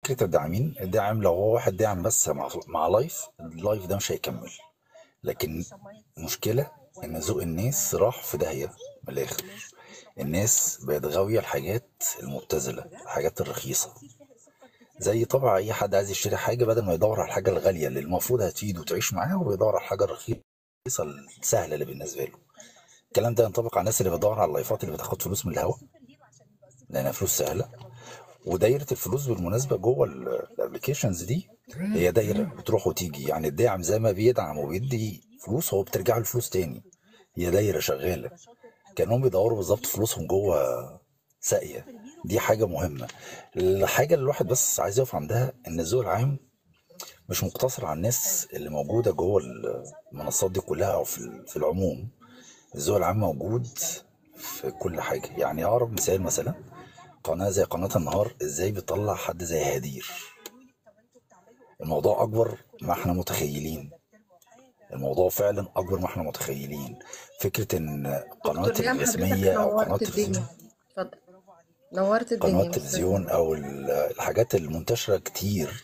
فكره الداعمين، الداعم لو هو واحد داعم بس مع لايف، اللايف ده مش هيكمل. لكن المشكله ان ذوق الناس راح في داهيه. من الاخر، الناس بقت غاويه الحاجات المبتذله، الحاجات الرخيصه. زي طبعا اي حد عايز يشتري حاجه، بدل ما يدور على الحاجه الغاليه اللي المفروض هتفيده وتعيش معاه، هو بيدور على الحاجه الرخيصه السهله اللي بالنسبه له. الكلام ده ينطبق على الناس اللي بتدور على اللايفات اللي بتاخد فلوس من الهوا لانها فلوس سهله. ودايره الفلوس بالمناسبه جوه الابلكيشنز دي هي دايره بتروح وتيجي. يعني الداعم زي ما بيدعم وبيدي فلوس، هو بترجع له فلوس تاني. هي دايره شغاله، كانهم بيدوروا بالظبط فلوسهم جوه ساقيه. دي حاجه مهمه. الحاجه اللي الواحد بس عايز يقف عندها ان الذوق العام مش مقتصر على الناس اللي موجوده جوه المنصات دي كلها او في العموم. الذوق العام موجود في كل حاجه. يعني اقرب مثال مثلا قناه زي قناه النهار، ازاي بتطلع حد زي هدير. الموضوع اكبر ما احنا متخيلين. الموضوع فعلا اكبر ما احنا متخيلين. فكره ان قناه دكتور ريهام، حضرتك الرسميه او قناه نورت تلفزيون، الدنيا. اتفضل. نورت قنوات الدنيا مستر تلفزيون ريهام. او الحاجات المنتشره كتير،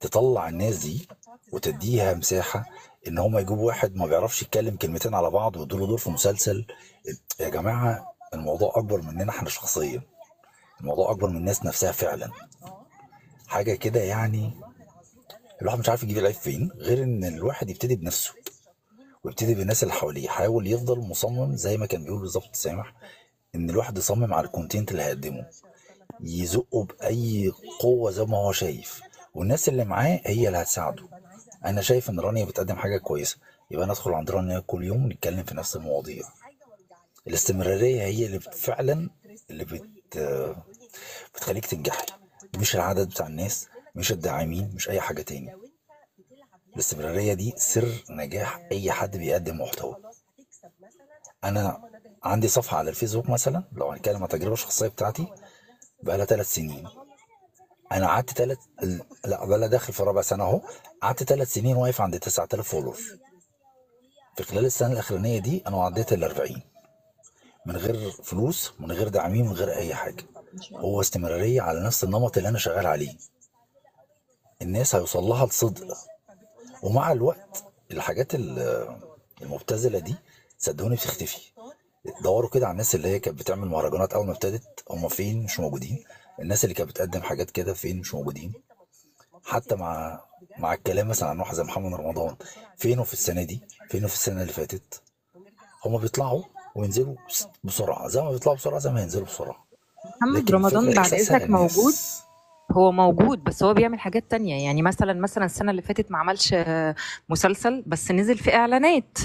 تطلع الناس دي وتديها مساحه ان هم يجيبوا واحد ما بيعرفش يتكلم كلمتين على بعض ويدوا له دور في مسلسل. يا جماعه، الموضوع اكبر مننا احنا شخصيا. الموضوع اكبر من الناس نفسها فعلا. حاجه كده يعني. الواحد مش عارف يجيب العيب فين، غير ان الواحد يبتدي بنفسه ويبتدي بالناس اللي حواليه. يحاول يفضل مصمم زي ما كان بيقول بالظبط سامح، ان الواحد يصمم على الكونتنت اللي هيقدمه، يزقه بأي قوة زي ما هو شايف، والناس اللي معاه هي اللي هتساعده. أنا شايف إن رانيا بتقدم حاجة كويسة، يبقى ندخل عند رانيا كل يوم نتكلم في نفس المواضيع. الاستمرارية هي اللي فعلا اللي بتخليك تنجحي، مش العدد بتاع الناس، مش الداعمين، مش أي حاجة تاني. الاستمرارية دي سر نجاح أي حد بيقدم محتوى. أنا عندي صفحة على الفيسبوك مثلا، لو هنتكلم عن التجربة الشخصية بتاعتي، بقالها 3 سنين. انا قعدت لا، بلا داخل في ربع سنه اهو. قعدت 3 سنين واقف عند 9000 فولور. في خلال السنه الاخرانيه دي انا عديت ال 40، من غير فلوس، من غير داعمين، من غير اي حاجه. ما شاء هو الله. استمراريه على نفس النمط اللي انا شغال عليه. الناس هيوصل لها الصدق، ومع الوقت الحاجات المبتذله دي صدقوني بتختفي. دوروا كده على الناس اللي هي كانت بتعمل مهرجانات اول ما ابتدت، هم فين؟ مش موجودين. الناس اللي كانت بتقدم حاجات كده فين؟ مش موجودين. حتى مع الكلام مثلا عن واحد زي محمد رمضان، فينه في السنه دي؟ فينه في السنه اللي فاتت؟ هما بيطلعوا وينزلوا بسرعه، زي ما بيطلعوا بسرعه زي ما ينزلوا بسرعه. محمد لكن الفكره رمضان بعد احساسها إذنك موجود. الناس. هو موجود بس هو بيعمل حاجات تانية. يعني مثلا السنة اللي فاتت ما عملش مسلسل، بس نزل في إعلانات.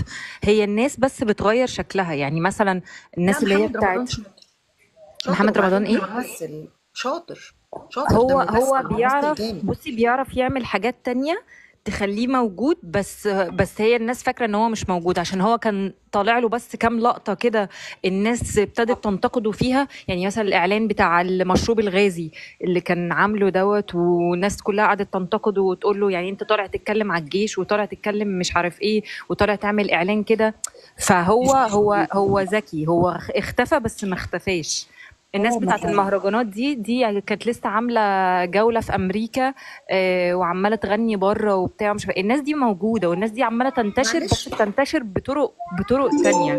هي الناس بس بتغير شكلها. يعني مثلا لا، الناس اللي هي محمد رمضان بتاعت شاطر. شاطر، محمد رمضان وبعدين ايه؟ ده ممثل شاطر. شاطر، ده هو ممثل ممثل بيعرف، جامد. بصي بيعرف يعمل حاجات تانية تخليه موجود. بس هي الناس فاكرة ان هو مش موجود عشان هو كان طالع له بس كام لقطة كده الناس ابتدت تنتقده فيها. يعني مثلا الإعلان بتاع المشروب الغازي اللي كان عامله دوت، والناس كلها قعدت تنتقده وتقول له يعني انت طالع تتكلم على الجيش وطالع تتكلم مش عارف ايه وطالع تعمل إعلان كده. فهو ذكي. هو اختفى بس ما اختفاش. الناس هو بتاعت مظبوط. المهرجانات دي كانت لسه عامله جوله في امريكا، وعماله تغني بره وبتاع مش الناس دي موجوده، والناس دي عماله تنتشر، بس معلش، بتنتشر بطرق تانية.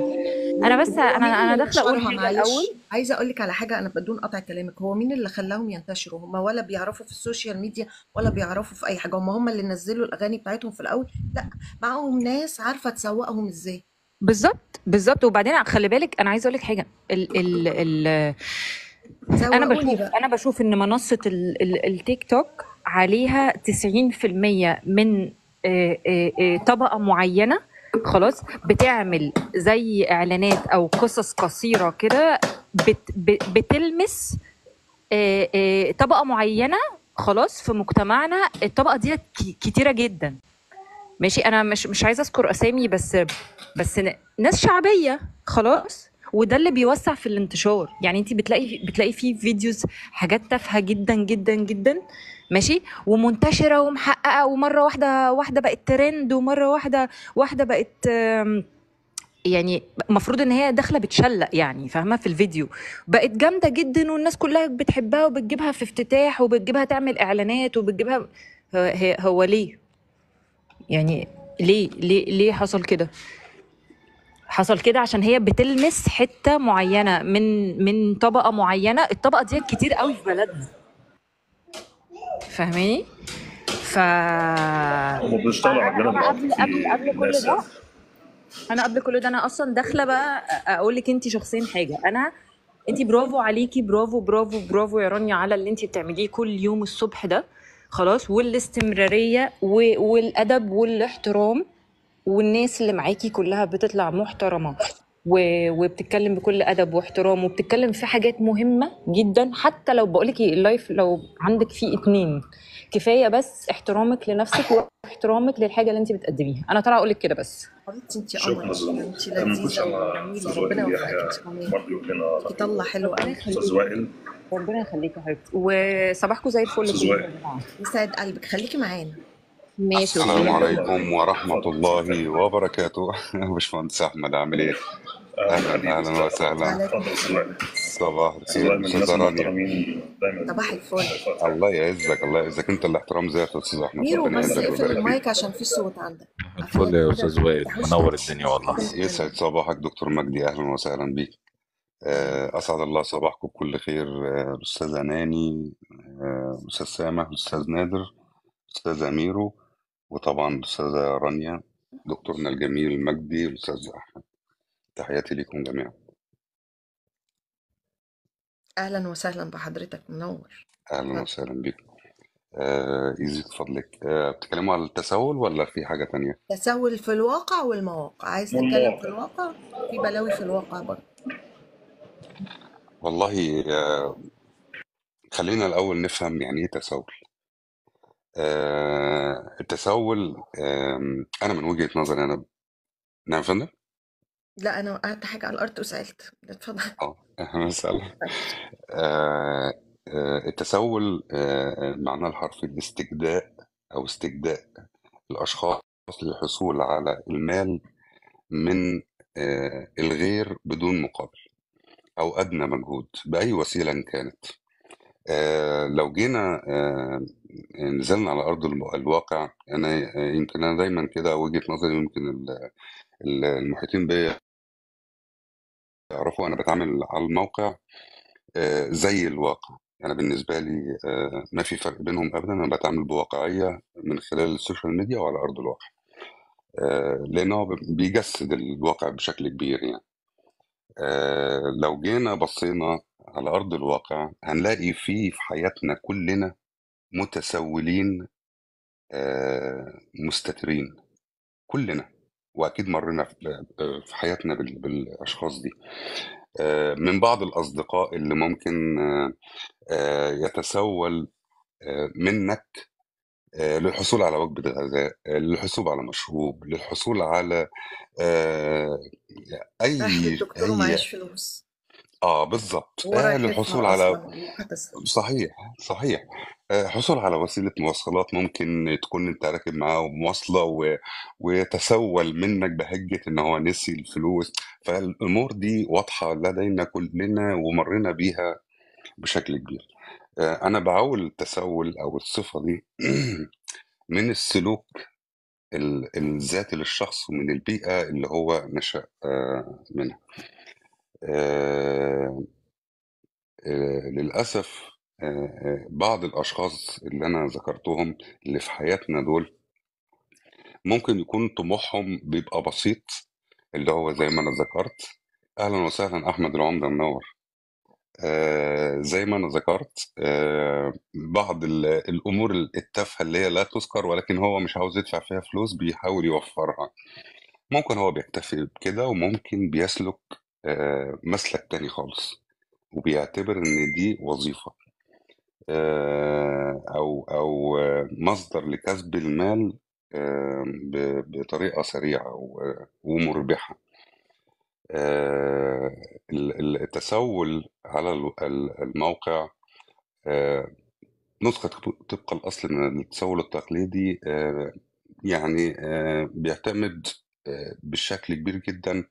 انا بس وهو انا مين انا اللي داخله اقول نشرها؟ حاجه الاول. معلش، عايزه اقول لك على حاجه، انا بدون قطع كلامك. هو مين اللي خلاهم ينتشروا؟ هم ولا بيعرفوا في السوشيال ميديا ولا بيعرفوا في اي حاجه. هم اللي نزلوا الاغاني بتاعتهم في الاول؟ لا، معاهم ناس عارفه تسوقهم ازاي. بالظبط. وبعدين خلي بالك، انا عايزه اقول لك حاجه. ال سوقوني بقى. انا بشوف ان منصه التيك توك عليها 90% من طبقه معينه، خلاص بتعمل زي اعلانات او قصص قصيره كده بتلمس طبقه معينه. خلاص في مجتمعنا الطبقه دي كتيره جدا. ماشي، انا مش عايزه اذكر اسامي، بس ناس شعبيه. خلاص، وده اللي بيوسع في الانتشار. يعني انت بتلاقي فيه فيديوز حاجات تافهه جدا جدا جدا، ماشي، ومنتشره ومحققه، ومره واحده بقت ترند، ومره واحده بقت يعني المفروض ان هي داخله بتشلق يعني، فاهمه؟ في الفيديو بقت جامده جدا والناس كلها بتحبها وبتجيبها في افتتاح وبتجيبها تعمل اعلانات وبتجيبها. هو ليه يعني؟ ليه حصل كده؟ حصل كده عشان هي بتلمس حته معينه من طبقه معينه، الطبقه دي كتير قوي في بلدنا، فاهماني؟ ف هم بيشتغلوا على الجانب انا العاطفي قبل كل للناس يعني. ده، انا اصلا داخله بقى اقول لك انت شخصيا حاجه. انت برافو عليكي، برافو برافو برافو يا رانيا على اللي انت بتعمليه كل يوم الصبح ده، خلاص، والاستمراريه والادب والاحترام، والناس اللي معاكي كلها بتطلع محترمه وبتتكلم بكل ادب واحترام وبتتكلم في حاجات مهمه جدا. حتى لو بقولك اللايف لو عندك فيه 2 كفايه، بس احترامك لنفسك واحترامك للحاجه اللي انت بتقدميها. انا طالعه اقولك كده بس. حبيبتي انتي قمر، شكرا يعني انتي لله. ما كنتش لذيذة انا وجميلة، استاذ وائل ربنا يوفقك يحيى ان شاء الله. برضه يقول لنا انتي رايه. طلة حلوة ربنا قوي. استاذ يخليكي، وائل. ربنا يخليكي يا حبيبتي، وصباحكم زي الفل استاذ كلكم يا وائل. جماعه. يسعد قلبك، خليكي معانا. ماشي، استاذ السلام اوكي. وائل عليكم ورحمة اتفضل الله اتفضل. وبركاته. باشمهندس أحمد عامل إيه؟ اهلا أهلا حبيبي، أهلا ازي حضرتك؟ وسهلا. وعليكم اتفضل استاذ السلام. وائل. صباح استاذ الخير وائل من الناس أستاذة رانيا. المحترمين دايما. صباح الفل. اتفضل. الله يعزك الله يعزك، أنت الاحترام زي يا أستاذ أحمد، ميرو ربنا بس يعزك اقفل ويبارك فيك. المايك عشان في صوت عندك. الفل افهمك يا كده، استاذ وائل، تحوش منور خالص الدنيا والله. كده نتكلم. يسعد صباحك دكتور مجدي، أهلا وسهلا بيك. اهلا. أسعد الله صباحكم بكل خير. الأستاذ أناني، الأستاذ سامح، الأستاذ نادر، الأستاذ أميرو، وطبعا الأستاذة رانيا، دكتورنا الجميل مجدي، الأستاذ أحمد. تحياتي لكم جميعا. اهلا وسهلا بحضرتك، منور. أهلا اتفضل. وسهلا بكم. يزيد فضلك. بتتكلموا على التسول ولا في حاجة تانية؟ تسول في الواقع والمواقع، عايز تتكلم في والمواقع. الواقع؟ في بلاوي في الواقع برضه. والله خلينا الأول نفهم يعني إيه تسول. التسول، أنا من وجهة نظري أنا. نعم يا فندم؟ لا انا وقعت حاجة على الارض وسألت، اتفضل. مسألة. آه، التسول معناه الحرفي الاستجداء أو استجداء الأشخاص للحصول على المال من الغير بدون مقابل أو أدنى مجهود بأي وسيلة إن كانت. لو جينا نزلنا على أرض الواقع، أنا يمكن أنا دايما كده وجهة نظري، يمكن المحيطين بيا يعرفوا أنا بتعامل على الموقع زي الواقع. أنا بالنسبة لي ما في فرق بينهم أبدا، أنا بتعامل بواقعية من خلال السوشيال ميديا وعلى أرض الواقع، لأنه بيجسد الواقع بشكل كبير يعني. لو جينا بصينا على أرض الواقع هنلاقي في حياتنا كلنا متسولين، مستترين كلنا، وأكيد مرينا في حياتنا بالأشخاص دي. من بعض الأصدقاء اللي ممكن يتسول منك للحصول على وجبة غذاء، للحصول على مشروب، للحصول على آه، رايح أي للدكتور أي ومعيش فلوس، بالظبط، هو رايح للحصول يدفع على. اصلا وهتسأل. صحيح صحيح. حصول على وسيلة مواصلات، ممكن تكون انت راكب معاه مواصلة ويتسول منك بحجة ان هو نسي الفلوس. فالامور دي واضحة لدينا كلنا ومرينا بيها بشكل كبير. انا بعول التسول او الصفة دي من السلوك الذاتي للشخص ومن البيئة اللي هو نشأ منها. آه، للأسف بعض الأشخاص اللي أنا ذكرتهم اللي في حياتنا دول ممكن يكون طموحهم بيبقى بسيط، اللي هو زي ما أنا ذكرت. أهلا وسهلا أحمد العمدة، منور. زي ما أنا ذكرت بعض الأمور التافهة اللي هي لا تذكر، ولكن هو مش عاوز يدفع فيها فلوس بيحاول يوفرها. ممكن هو بيكتفي بكده، وممكن بيسلك مسلك تاني خالص وبيعتبر إن دي وظيفة أو مصدر لكسب المال بطريقة سريعة ومربحة. آه، التسول على الموقع نسخة طبق الأصل من التسول التقليدي، يعني بيعتمد بشكل كبير جدا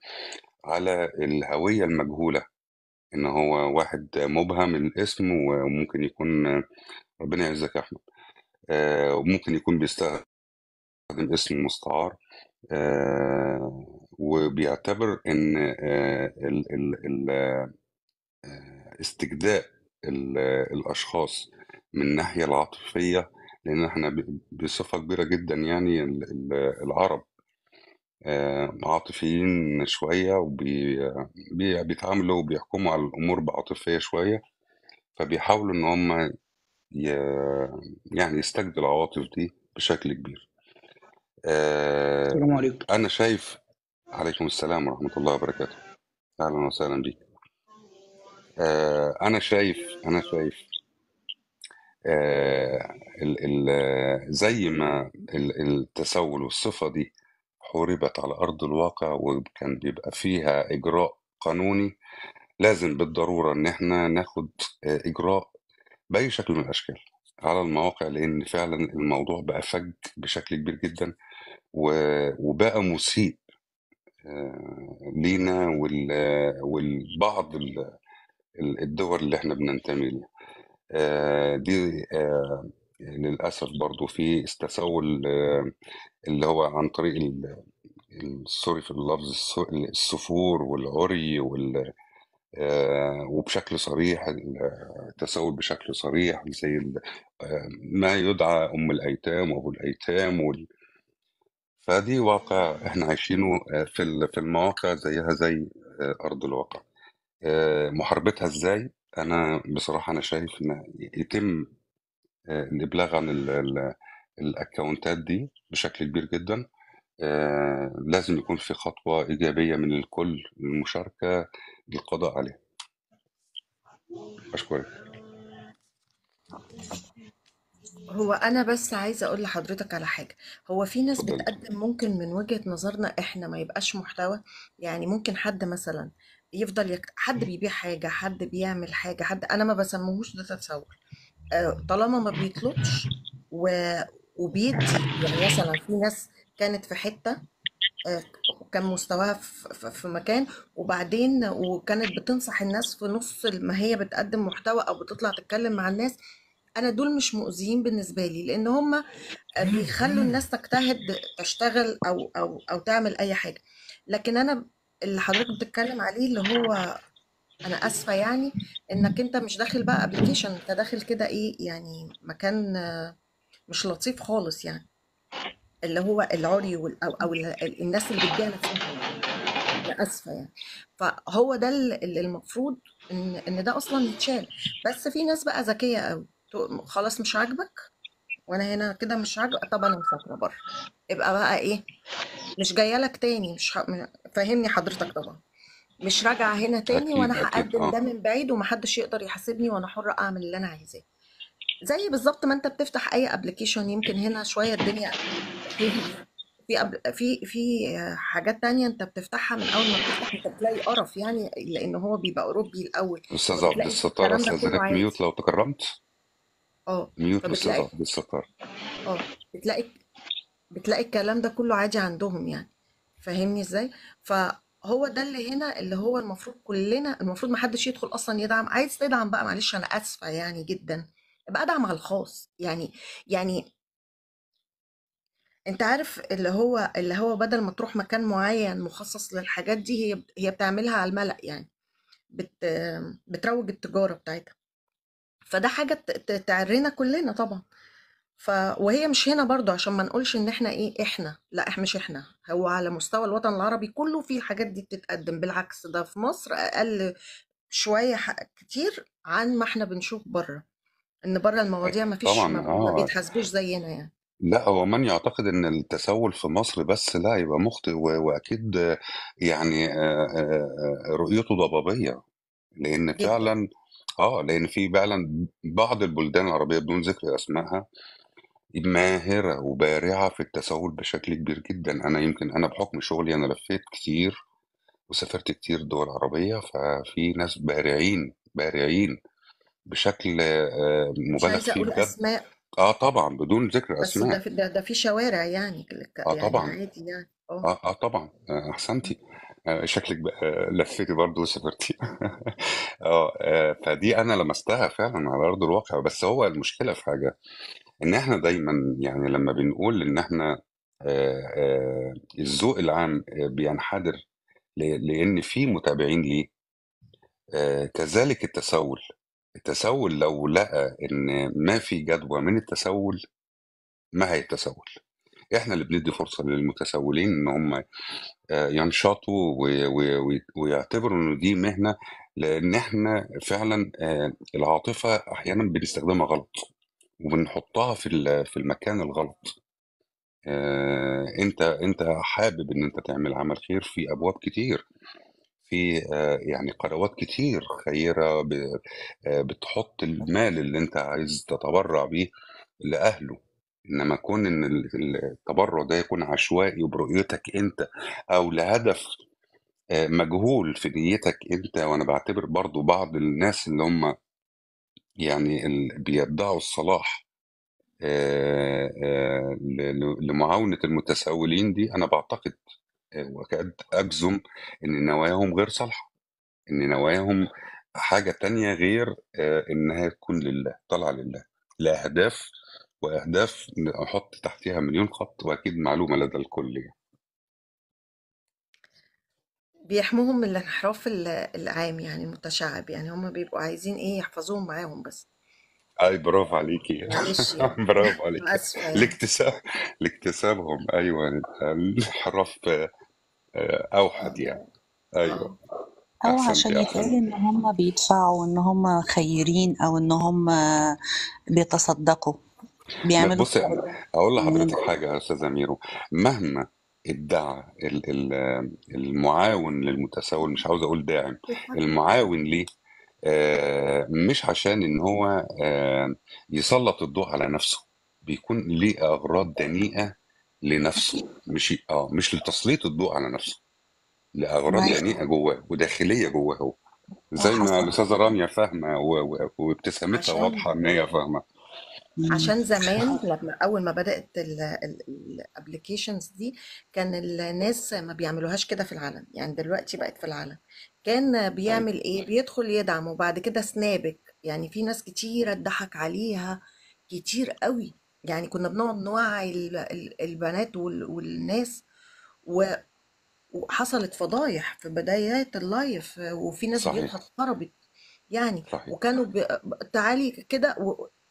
على الهوية المجهولة، إن هو واحد مبهم الاسم وممكن يكون ربنا يعزك يا أحمد، وممكن يكون بيستخدم اسم مستعار، وبيعتبر إن استجداء الأشخاص من الناحية العاطفية، لأن احنا بصفة كبيرة جدا يعني العرب عاطفيين شوية، وبيتعاملوا وبيحكموا على الأمور بعاطفية شوية، فبيحاولوا إن هم يعني يستجدوا العواطف دي بشكل كبير. السلام عليكم. أنا شايف. عليكم السلام ورحمة الله وبركاته. أهلا وسهلا بيك. أنا شايف زي ما التسول والصفة دي حوربت على أرض الواقع وكان بيبقى فيها إجراء قانوني، لازم بالضرورة إن إحنا ناخد إجراء بأي شكل من الأشكال على المواقع، لأن فعلا الموضوع بقى فج بشكل كبير جدا وبقى مسيء لينا والبعض الدول اللي احنا بننتمي لها. دي للأسف برضو في تسول اللي هو عن طريق سوري في اللفظ السفور والعري وبشكل صريح، التسول بشكل صريح زي ما يدعى أم الأيتام وأبو الأيتام فدي واقع احنا عايشينه في المواقع زيها زي أرض الواقع. محاربتها ازاي؟ أنا بصراحة أنا شايف إن يتم الإبلاغ عن الأكونتات دي بشكل كبير جدا. لازم يكون في خطوة إيجابية من الكل للمشاركة للقضاء عليها. أشكرك. هو أنا بس عايزة أقول لحضرتك على حاجة. هو في ناس اتفضلي. بتقدم ممكن من وجهة نظرنا إحنا ما يبقاش محتوى. يعني ممكن حد مثلا يفضل حد بيبيع حاجة، حد بيعمل حاجة، حد أنا ما بسموهوش ده تسول. طالما ما بيطلبش و... وبيدي. يعني مثلا في ناس كانت في حتة، آه، كان مستواها في مكان، وكانت بتنصح الناس في نص ما هي بتقدم محتوى او بتطلع تتكلم مع الناس. انا دول مش مؤذيين بالنسبه لي، لان هم بيخلوا الناس تجتهد تشتغل او تعمل اي حاجه. لكن انا اللي حضرتك بتتكلم عليه اللي هو، انا اسفه يعني، انك انت مش داخل بقى ابلكيشن، انت داخل كده ايه يعني مكان مش لطيف خالص يعني، اللي هو العري الناس اللي بتبيع نفسها يعني. انا اسفه يعني. فهو ده اللي المفروض ان ده اصلا يتشال. بس في ناس بقى ذكيه قوي، خلاص مش عاجبك وانا هنا كده مش عاجبك، طب انا مسافره بره. يبقى بقى ايه؟ مش جايه لك تاني، مش فاهمني حضرتك طبعا. مش راجعه هنا تاني، أكيد وانا أكيد هقدم ده من بعيد ومحدش يقدر يحاسبني، وانا حره اعمل اللي انا عايزاه. زي بالظبط ما انت بتفتح اي ابلكيشن. يمكن هنا شويه الدنيا في حاجات تانية انت بتفتحها، من اول ما بتفتح انت بتلاقي قرف يعني، لان هو بيبقى اوروبي الاول، أستاذ عبد فبتلاقي الستار، الكلام ده كله أستاذنك عادي. ميوت لو تكرمت. اه ميوت أستاذ فبتلاقي عبد الستار. اه بتلاقي الكلام ده كله عادي عندهم يعني. فاهمني ازاي؟ فهو ده اللي هنا اللي هو المفروض كلنا، المفروض ما حدش يدخل اصلا يدعم. عايز تدعم بقى، معلش انا اسفة يعني جدا، ابقى ادعم على الخاص يعني انت عارف اللي هو بدل ما تروح مكان معين مخصص للحاجات دي، هي بتعملها على الملأ يعني. بت بتروج التجارة بتاعتها. فده حاجة تعرينا كلنا طبعا. وهي مش هنا برضو، عشان ما نقولش ان احنا ايه، احنا لا، احنا مش احنا. هو على مستوى الوطن العربي كله في الحاجات دي بتتقدم. بالعكس، ده في مصر اقل شوية كتير عن ما احنا بنشوف بره. ان بره المواضيع ما فيش، طبعا ما بيتحاسبوش زينا يعني. لا، هو من يعتقد ان التسول في مصر بس لا يبقى مخطئ واكيد يعني رؤيته ضبابية، لان جدا. فعلا لان في فعلا بعض البلدان العربية بدون ذكر اسمائها ماهرة وبارعة في التسول بشكل كبير جدا. انا بحكم شغلي انا لفيت كتير وسافرت كتير دول عربية، ففي ناس بارعين بارعين بشكل مش مبالغ عايزة فيه اقول بجد. اسماء، طبعا بدون ذكر بس ده اسماء. في شوارع يعني، يعني طبعا عادي يعني. اه اه طبعا، احسنتي. شكلك بقى لفيتي برضه وسافرتي. فدي انا لمستها فعلا على ارض الواقع. بس هو المشكله في حاجه، ان احنا دايما يعني لما بنقول ان احنا الذوق العام بينحدر لان في متابعين ليه. كذلك التسول. التسول لو لقى ان ما في جدوى من التسول ما هيتسول. احنا اللي بندي فرصه للمتسولين ان هم ينشطوا ويعتبروا ان دي مهنه، لان احنا فعلا العاطفه احيانا بنستخدمها غلط وبنحطها في المكان الغلط. انت حابب ان انت تعمل عمل خير في ابواب كتير، في يعني قنوات كتير خيرة بتحط المال اللي انت عايز تتبرع بيه لأهله. انما كون ان التبرع ده يكون عشوائي وبرؤيتك انت، او لهدف مجهول في نيتك انت. وانا بعتبر برضو بعض الناس اللي هم يعني بيدعوا الصلاح لمعاونة المتسولين دي، انا بعتقد وكاد اجزم ان نواياهم غير صالحة، ان نواياهم حاجة تانية غير انها تكون لله، طالعة لله، لأهداف. وأهداف أحط تحتها مليون خط، وأكيد معلومة لدى الكل يعني. بيحموهم من الانحراف العام يعني المتشعب، يعني هم بيبقوا عايزين ايه يحفظوهم معاهم بس. أي برافو عليكي. معلش يعني. برافو عليكي. اسفة يعني. لاكتساب لاكتسابهم، أيوة. الانحراف أوحد يعني. أيوة. اه أو أحسنت عشان يا يتقال أحسنت. إن هم بيدفعوا، إن هم خيرين، أو إن هم بيتصدقوا، ما بيعملوا بص، كده. أقول إن لحضرتك حاجة يا أستاذ أميرو. مهما ادعى المعاون للمتسول، مش عاوز أقول داعم، المعاون ليه، مش عشان ان هو يسلط الضوء على نفسه. بيكون ليه اغراض دنيئه لنفسه، أكيد. مش لتسليط الضوء على نفسه، ما لاغراض هي دنيئه جواه وداخليه جواه هو. زي ما حسب. الاستاذه رانيا فاهمه وابتسامتها عشان واضحه ان هي فاهمه. مم. عشان زمان لما اول ما بدأت الابليكيشنز دي كان الناس ما بيعملوهاش كده في العلن، يعني دلوقتي بقت في العلن. كان ايوه بيعمل ايه؟ بيدخل يدعم وبعد كده سنابك، يعني في ناس كتيرة اتضحك عليها كتير قوي. يعني كنا بنقعد نوعي البنات والناس، و- وحصلت فضايح في بدايات اللايف، وفي ناس بيوتها صحيح اتخربت يعني. صحيح. وكانوا تعالي كده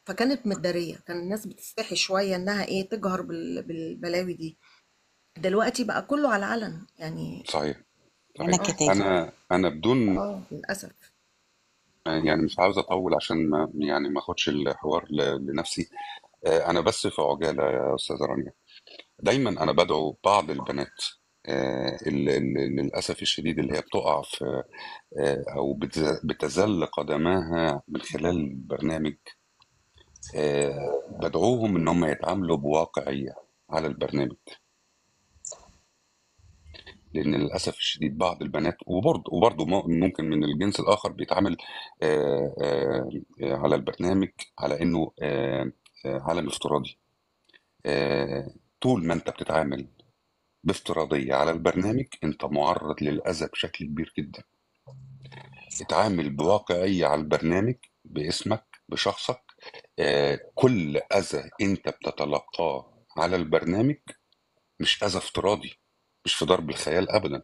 فكانت متدارية، كان الناس بتستحي شوية انها ايه تجهر بالبلاوي دي. دلوقتي بقى كله على علن يعني. صحيح أنا صحيح. اه كتاكي. انا بدون اه للأسف. يعني مش عاوز اطول عشان ما اخدش الحوار لنفسي. انا بس في عجاله يا استاذه رانيا. دايما انا بدعو بعض البنات اللي للاسف الشديد اللي هي بتقع في او بتزل قدماها من خلال البرنامج. بدعوهم ان هم يتعاملوا بواقعيه على البرنامج. لان للاسف الشديد بعض البنات، وبرضه ممكن من الجنس الاخر، بيتعامل على البرنامج على انه عالم افتراضي. طول ما انت بتتعامل بافتراضية على البرنامج، انت معرض للأذى بشكل كبير جدا. اتعامل بواقعية على البرنامج باسمك بشخصك. كل أذى انت بتتلقاه على البرنامج مش أذى افتراضي، مش في ضرب الخيال أبدا.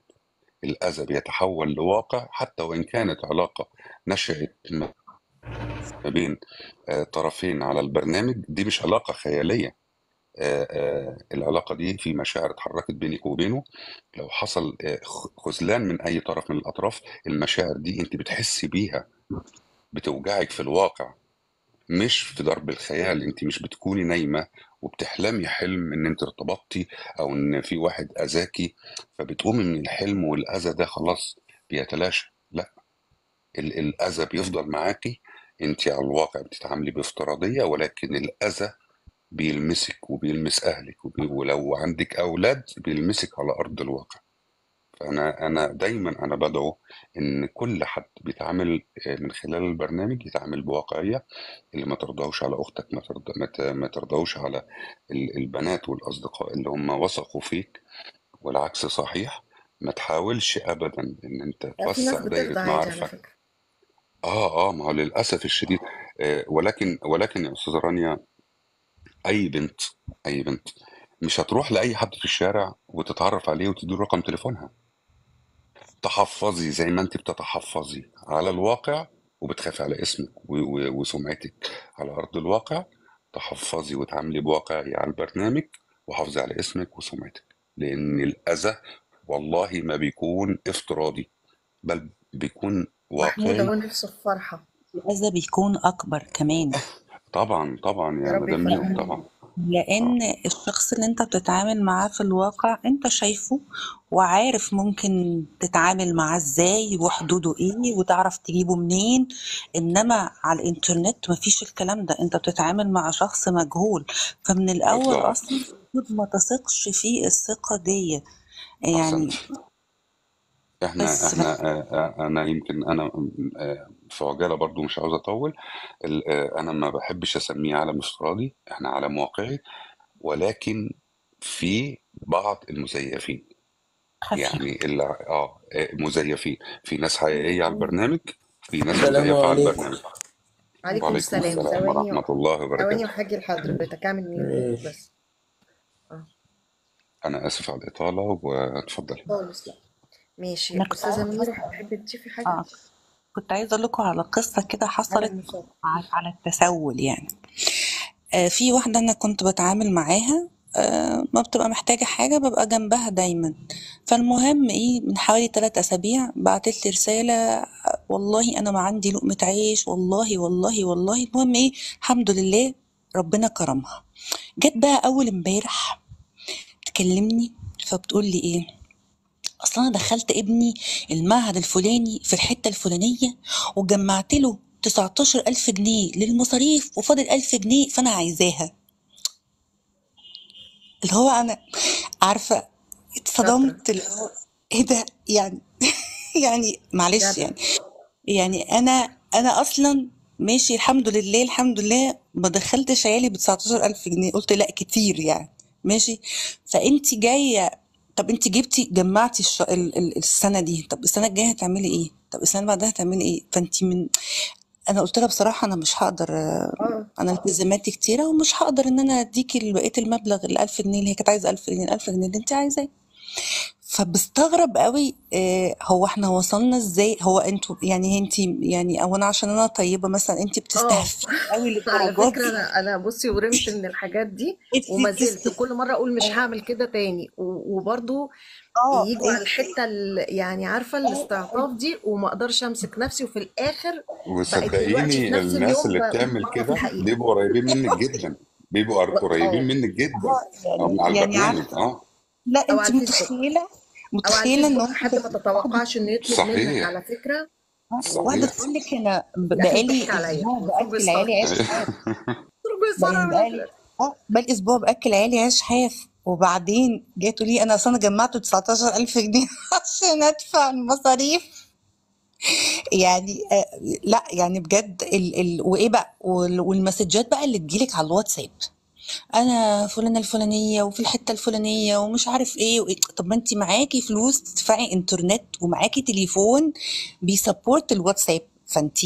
الأذى بيتحول لواقع، حتى وإن كانت علاقة نشأت ما بين طرفين على البرنامج. دي مش علاقة خيالية. العلاقة دي في مشاعر اتحركت بينك وبينه. لو حصل خذلان من أي طرف من الأطراف، المشاعر دي أنت بتحسي بيها، بتوجعك في الواقع، مش في ضرب الخيال. أنت مش بتكوني نايمة وبتحلمي حلم إن أنت ارتبطتي، أو إن في واحد أذاكي، فبتقومي من الحلم والأذى ده خلاص بيتلاشى. لا، الأذى بيفضل معاكي. أنت على الواقع بتتعاملي بافتراضية، ولكن الأذى بيلمسك وبيلمس أهلك ولو عندك أولاد بيلمسك على أرض الواقع. فأنا دايما أنا بدعو إن كل حد بيتعامل من خلال البرنامج يتعامل بواقعية. اللي ما ترضاوش على أختك، ما ترضاوش على البنات والأصدقاء اللي هم وثقوا فيك والعكس صحيح. ما تحاولش ابدا ان انت لا، في ناس توسع دايره بترضى عادي على معارفك. فكرة. ما هو للاسف الشديد. ولكن يا استاذه رانيا، اي بنت اي بنت مش هتروح لاي حد في الشارع وتتعرف عليه وتديله رقم تليفونها. تحفظي زي ما انت بتتحفظي على الواقع وبتخافي على اسمك وسمعتك على ارض الواقع. تحفظي وتعاملي بواقعي على البرنامج، وحافظي على اسمك وسمعتك، لان الاذى والله ما بيكون افتراضي، بل بيكون محمود واقعي. اهو نفسه في فرحة. الأذى بيكون أكبر كمان. طبعا طبعا يا يا رب مدام ميرو يفرحها. طبعا. لأن اه الشخص اللي انت بتتعامل معاه في الواقع انت شايفه وعارف ممكن تتعامل معاه ازاي وحدوده ايه وتعرف تجيبه منين. انما على الانترنت مفيش الكلام ده، انت بتتعامل مع شخص مجهول. فمن الأول بالظبط. أصلا المفروض ما تثقش فيه الثقة دي احسنت. يعني. احنا بس احنا انا يمكن انا في عجاله برضو مش عاوز اطول. انا ما بحبش اسميه عالم افتراضي، احنا عالم واقعي، ولكن في بعض المزيفين. خفي. يعني مزيفين. في ناس حقيقيه على البرنامج، في ناس السلام مزيفه على عليكم. البرنامج. عليكم وعليكم السلام. السلام ثواني ورحمه الله ثواني وبركاته. وحاجي لحضرتك، اعمل ميوت ماشي. بس. انا اسف على الاطاله، واتفضل. خالص لا. ماشي أنا كنت استاذة عايزة ميرو، هتحبي تضيفي حاجة اه كنت عايزة أقول لكم على قصة كده على حصلت المسار؟ على التسول يعني. في واحدة أنا كنت بتعامل معاها، ما بتبقى محتاجة حاجة ببقى جنبها دايما. فالمهم إيه، من حوالي 3 أسابيع بعتت لي رسالة: والله أنا ما عندي لقمة عيش، والله والله والله. المهم إيه، الحمد لله ربنا كرمها. جت بقى أول امبارح تكلمني، فبتقول لي إيه: أصل أنا دخلت ابني المعهد الفلاني في الحتة الفلانية وجمعت له 19,000 جنيه للمصاريف وفاضل 1000 جنيه فأنا عايزاها. اللي هو انا عارفه شاطرة. اتصدمت، اللي هو ايه ده يعني. يعني معلش جدع. يعني. يعني انا اصلا ماشي الحمد لله الحمد لله ما دخلتش عيالي ب 19,000 جنيه، قلت لا كتير يعني. ماشي. فانت جايه، طب انت جبتي جمعتي السنه دي، طب السنه الجايه هتعملي ايه، طب السنه اللي بعدها هتعملي ايه؟ فانت من انا قلت لها بصراحه انا مش هقدر، اه انا التزاماتي كتيره ومش هقدر ان انا اديكي بقيه المبلغ ال 1000 جنيه اللي هي كانت عايزه 1000 جنيه، ال 1000 جنيه اللي انت عايزاه. فبستغرب قوي، هو احنا وصلنا ازاي؟ هو انتوا يعني انت يعني، او انا عشان انا طيبه مثلا انت اه بتستهفي قوي على للدرجات فكرة دي؟ أنا بصي ورمت من الحاجات دي، انت وما زلت بتستهفي. كل مرة أقول مش هعمل كده تاني، وبرضو يجوا على انت الحتة يعني عارفة الاستعطاف دي، وما أقدرش أمسك نفسي، وفي الآخر بقت دلوقتي في وصدقيني نفس الناس اليوم اللي بتعمل بعرف كده الحقيقة. بيبقوا قريبين منك جدا، بيبقوا قريبين اه منك جدا. على يعني البرنامج. عارفه. لا أو انت على الفيسبوك، متخيله، أو على متخيله ان الفيسبوك واحده حد ما تتوقعش إنه يطلب منك صحيح على فكرة، واحده صحيح. تقول لك انا في الآخر بقالي ضحك عليا اسبوع واخرجوا باكل سهرة، عيالي عيش حاف. اخرجوا سهرة يعني ولا في الآخر. بقالي اسبوع باكل عيالي عيش حاف، وبعدين جايه تقولي لي انا اصلا جمعت 19,000 جنيه عشان ادفع المصاريف. يعني لا يعني بجد وايه بقى والمسجات بقى اللي تجيلك على الواتساب: انا فلانه الفلانيه وفي الحته الفلانيه ومش عارف ايه وإيه. طب ما انت معاكي فلوس تدفعي انترنت ومعاكي تليفون بيسبورت الواتساب، فانت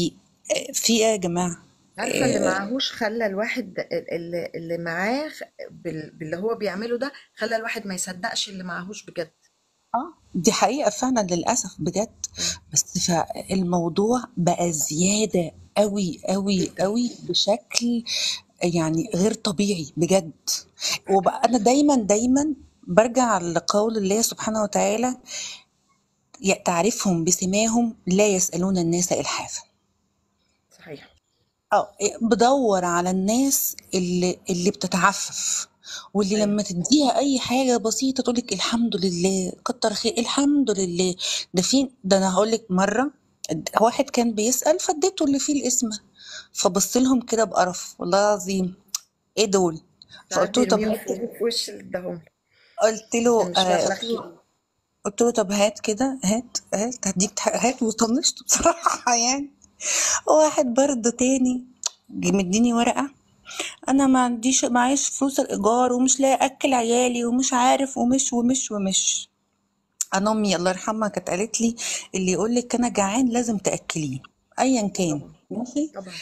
في ايه يا جماعه؟ عارفة اللي معاهوش خلى الواحد اللي معاه باللي هو بيعمله ده، خلى الواحد ما يصدقش اللي معاهوش بجد. دي حقيقة فعلا للأسف بجد. مم. بس فالموضوع بقى زيادة قوي قوي جدا. قوي بشكل يعني غير طبيعي بجد. وبقى أنا دايما دايما برجع لقول الله سبحانه وتعالى: تعرفهم بسماهم لا يسألون الناس إلحافا. صحيح. بدور على الناس اللي بتتعفف، واللي ايوه. لما تديها اي حاجه بسيطه تقولك الحمد لله كتر خير الحمد لله. ده انا هقولك مره واحد كان بيسأل فاديته اللي فيه الاسم، فبص لهم كده بقرف والله العظيم: ايه دول؟ ساعات فقلت له طب بيرميهم هات. في وش اللي اداهم قلت له عشان مش مبلغ كبير. قلت له طب هات كده، هات هديك هات، وطنشته بصراحه يعني. واحد برضه تاني جه مديني ورقه: انا ما عنديش معيش فلوس الايجار ومش لاقي اكل عيالي ومش عارف ومش. انا امي الله يرحمها كانت قالت لي اللي يقول لك انا جعان لازم تاكليه ايا كان. طبعا ماشي. طبعا.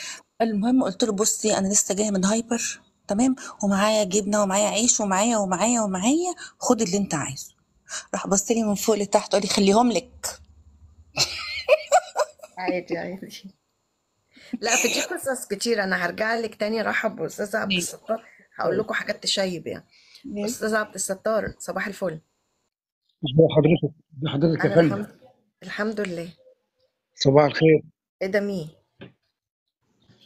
المهم قلت له بصي انا لسه جايه من هايبر، تمام، ومعايا جبنه ومعايا عيش ومعايا، خد اللي انت عايزه. راح بص لي من فوق لتحت قال لي خليهم لك. عادي عادي. لا في دي قصص كتير، انا هرجع لك تاني. رحب باستاذ عبد ماشي. الستار، هقول لكم حاجات تشيب يعني. ماشي. استاذ عبد الستار صباح الفل. ازي حضرتك؟ ازي حضرتك يا انا فندم؟ الحمد لله. صباح الخير. ايه ده مين؟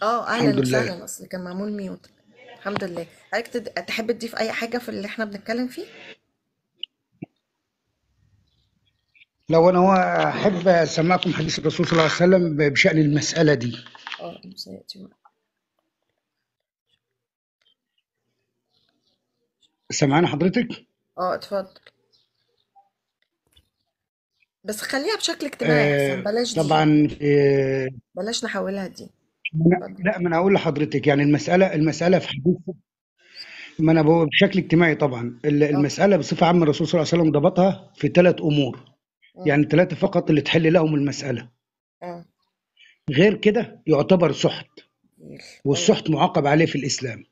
اه الحمد اهلا لله. وسهلا، اصل كان معمول ميوت. الحمد لله. حضرتك تحب تضيف اي حاجه في اللي احنا بنتكلم فيه؟ لو انا احب اسمعكم حديث الرسول صلى الله عليه وسلم بشأن المسألة دي. سيأتي. سمعنا حضرتك؟ اتفضل، بس خليها بشكل اجتماعي احسن، بلاش دي، طبعا بلاش نحولها دي. اتفضل. لا، ما انا اقول لحضرتك يعني المسألة في حديث، ما انا بقول بشكل اجتماعي طبعا. اتفضل. المسألة بصفة عامة الرسول صلى الله عليه وسلم ضبطها في 3 امور، مم. يعني 3 فقط اللي تحل لهم المسألة، اه غير كده يعتبر سحت، جميل. ايوه والسحت معاقب عليه في الإسلام.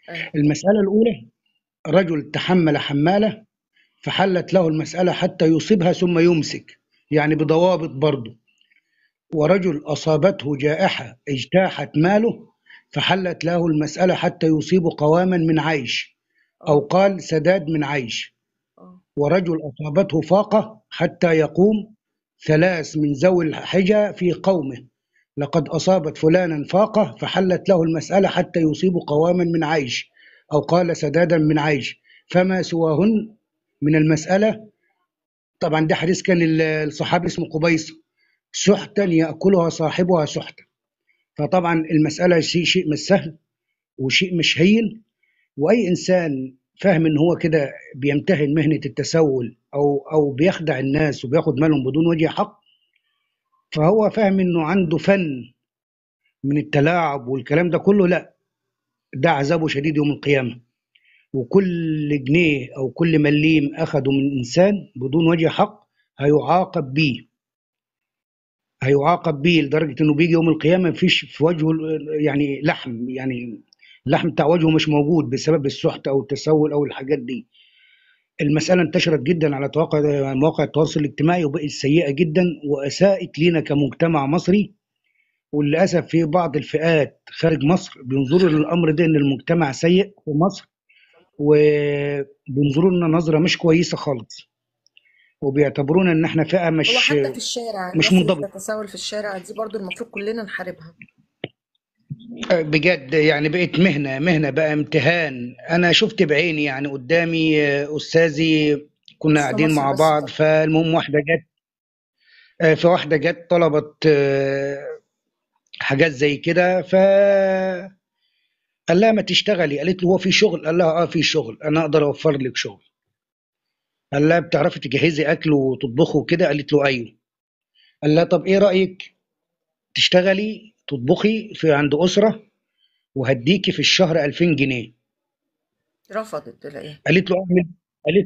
ايوه. المسألة الأولى: رجل تحمل حمالة فحلت له المسألة حتى يصيبها ثم يمسك، يعني بضوابط برضه. ورجل أصابته جائحة اجتاحت ماله فحلت له المسألة حتى يصيب قواما من عيش، أو اه قال سداد من عيش. اه ورجل أصابته فاقة حتى يقوم 3 من ذوي الحجة في قومه: لقد أصابت فلانا فاقة فحلت له المسألة حتى يصيب قواما من عيش، أو قال سدادا من عيش، فما سواهن من المسألة. طبعا ده حديث كان الصحابي اسمه قبيس: سحتا يأكلها صاحبها سحتا. فطبعا المسألة شيء مش سهل وشيء مش هين، وأي إنسان فاهم إن هو كده بيمتهن مهنة التسول أو بيخدع الناس وبياخد مالهم بدون وجه حق، فهو فاهم إنه عنده فن من التلاعب والكلام ده كله. لا، ده عذابه شديد يوم القيامة. وكل جنيه أو كل مليم أخده من إنسان بدون وجه حق هيعاقب بيه، هيعاقب بيه لدرجة إنه بيجي يوم القيامة مفيش في وجهه يعني لحم، يعني اللحم بتاع وجهه مش موجود بسبب السحت أو التسول أو الحاجات دي. المسألة انتشرت جدا على مواقع التواصل الاجتماعي وبقت سيئة جدا وأساءت لينا كمجتمع مصري. وللأسف في بعض الفئات خارج مصر بينظروا للأمر ده إن المجتمع سيء في مصر، وبينظروا لنا نظرة مش كويسة خالص، وبيعتبرونا إن إحنا فئة هو مش حتى في الشارع مش الناس اللي منضبطة. بتتسول في الشارع دي برضو المفروض كلنا نحاربها. بجد يعني بقت مهنة بقى امتهان. أنا شفت بعيني يعني قدامي أستاذي، كنا مش في قاعدين مصر مع بس بعض، طبعا. فالمهم واحدة جت طلبت حاجات زي كده، فقال لها ما تشتغلي. قالت له هو في شغل؟ قال لها اه في شغل، انا اقدر اوفر لك شغل. قال لها بتعرفي تجهزي اكل وتطبخي وكده؟ قالت له ايوه. قال لها طب ايه رايك تشتغلي تطبخي في عند اسره وهديكي في الشهر 2000 جنيه؟ رفضت تلاقيها. قالت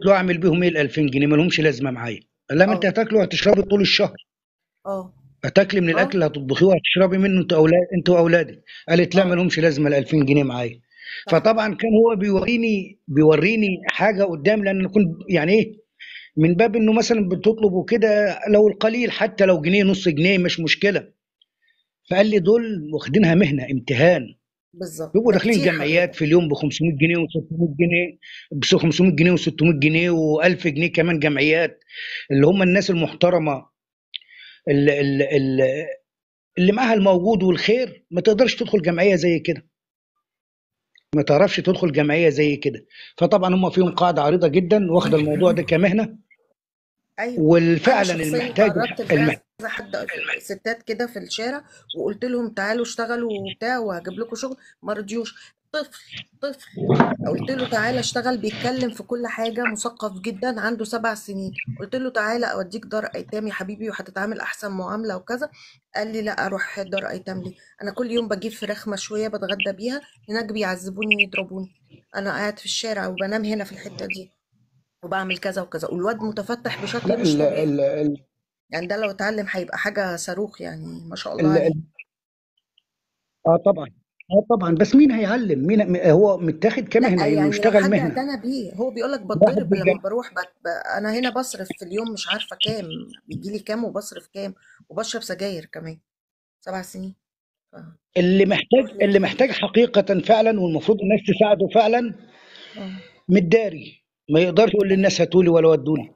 له اعمل بيهم ايه ال 2000 جنيه؟ ما لهمش لازمه معايا. قال لها ما انت اه هتاكلي وهتشربي طول الشهر، اه هتاكلي من الاكل اه اللي هتطبخيه وهتشربي منه انت واولادك. قالت لا، ما اه لهمش لازمه ال 2000 جنيه معايا. صح. فطبعا كان هو بيوريني حاجه قدام، لان أنا كنت يعني ايه، من باب انه مثلا بتطلب وكده لو القليل حتى لو جنيه نص جنيه مش مشكله. فقال لي دول واخدينها مهنه امتهان، بالظبط، بيبقوا ده داخلين كتير جمعيات حضرتك. في اليوم ب 500 جنيه و600 جنيه، ب 500 جنيه و600 جنيه و1000 جنيه كمان جمعيات، اللي هم الناس المحترمه اللي, اللي, اللي معاها الموجود والخير. ما تقدرش تدخل جمعيه زي كده، ما تعرفش تدخل جمعيه زي كده. فطبعا هم فيهم قاعده عريضه جدا واخده الموضوع ده كمهنه، ايوه. انا وفعلا شخصيا تعرضت لكذا حد ستات كده في الشارع، وقلت لهم تعالوا اشتغلوا وبتاع وهجيب لكم شغل، ما رضيوش. طفل قلت له تعالى اشتغل، بيتكلم في كل حاجة، مثقف جدا، عنده 7 سنين. قلت له تعالى اوديك دار ايتام يا حبيبي وهتتعامل احسن معاملة وكذا. قال لي لا اروح دار ايتام ليه؟ انا كل يوم بجيب فراخ مشوية بتغدى بيها، هناك بيعذبوني ويضربوني، انا قاعد في الشارع وبنام هنا في الحتة دي وبعمل كذا وكذا. والواد متفتح بشكل لا مش ال طبيعي، ال ال يعني ده لو اتعلم هيبقى حاجة صاروخ، يعني ما شاء الله ال عليه. ال طبعا. طبعا، بس مين هيعلم؟ مين هو متاخد لا كمهنه انه يعني لو يشتغل حد مهنه؟ اعتنى بيه، هو بيقولك واحد بتضرب لما بالجنة. بروح انا هنا بصرف في اليوم مش عارفة كام، بيجيلي كام وبصرف كام، وبشرب سجاير كمان 7 سنين. ف... اللي محتاج حقيقه فعلا، والمفروض الناس تساعده فعلا، اه متداري، ما يقدرش يقول للناس هاتولي ولا ودوني.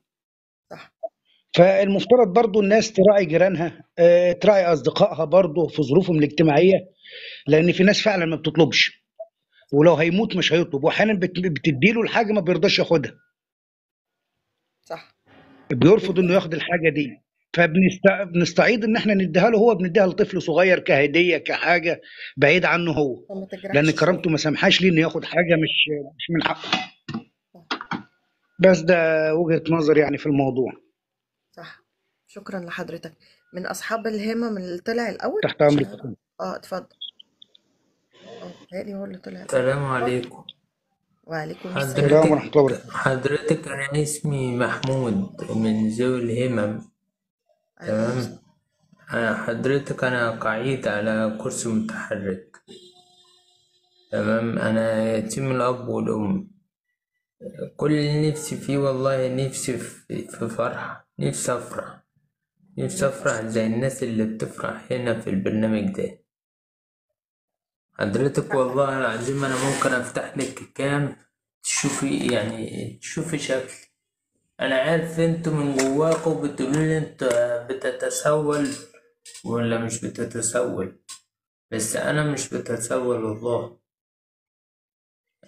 صح. فالمفترض برضو الناس تراعي جيرانها، تراعي اصدقائها برضو في ظروفهم الاجتماعيه، لان في ناس فعلا ما بتطلبش، ولو هيموت مش هيطلب، واحيانا بتديله الحاجه ما بيرضاش ياخدها، صح بيرفض جدا. انه ياخد الحاجه دي. فبنستعيد ان احنا نديها له، هو بنديها لطفل صغير كهديه، كحاجه بعيد عنه هو، فما لان تجرحش كرامته شوية. ما سامحاش ليه انه ياخد حاجه مش من حقه. صح. بس ده وجهه نظر يعني في الموضوع. صح. شكرا لحضرتك. من اصحاب الهمم اللي طلع الاول تحت عشان امرك. اتفضل. بيتهيألي هو اللي طلع الاول. السلام اتفضل. عليكم. وعليكم السلام. السلام ورحمه الله حضرتك وبركاته. حضرتك أنا اسمي محمود من ذوي الهمم. عليكم السلام. تمام. أنا قعيد على كرسي متحرك. تمام. أنا يتيم الأب والأم. كل اللي نفسي فيه والله نفسي في فرح، نفسي أفرح، نفسي أفرح زي الناس اللي بتفرح هنا في البرنامج ده. حضرتك والله العظيم أنا ممكن أفتح لك كام تشوفي شكل. انا عارف انتوا من جواكوا بتقولوا لي انت بتتسول ولا مش بتتسول، بس انا مش بتسول والله.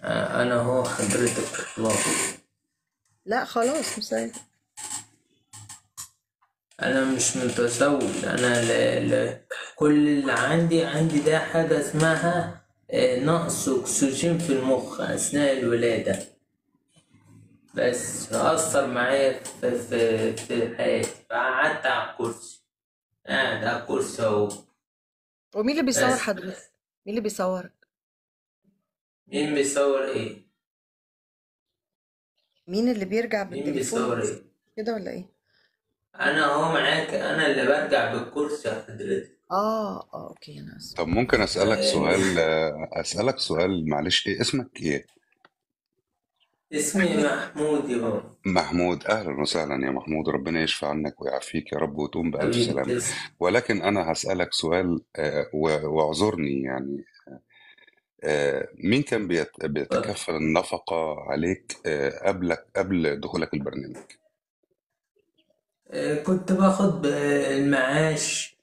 انا هو حضرتك والله. لا خلاص مساء. انا مش متسول. انا كل اللي عندي ده حاجة اسمها نقص اكسجين في المخ اثناء الولادة، بس أثر معايا في حياتي، فقعدت على الكرسي، قاعد على الكرسي اهو. ومين اللي بيصور بس حضرتك؟ مين اللي بيصورك؟ مين بيصور ايه؟ مين اللي بيرجع مين بالتليفون بيصور ايه؟ كده ولا ايه؟ انا اهو معاك، انا اللي برجع بالكرسي يا حضرتك. اوكي انا اسف. طب ممكن آه، أسألك سؤال معلش، إيه اسمك إيه؟ اسمي محمود. محمود يا بابا. محمود، أهلا وسهلا يا محمود، ربنا يشفي عنك ويعافيك يا رب وتقوم بألف حبيبي سلامة. تسلم. ولكن أنا هسألك سؤال واعذرني يعني. مين كان اتفضل. بيتكفل النفقة عليك قبل دخولك البرنامج؟ كنت باخد المعاش،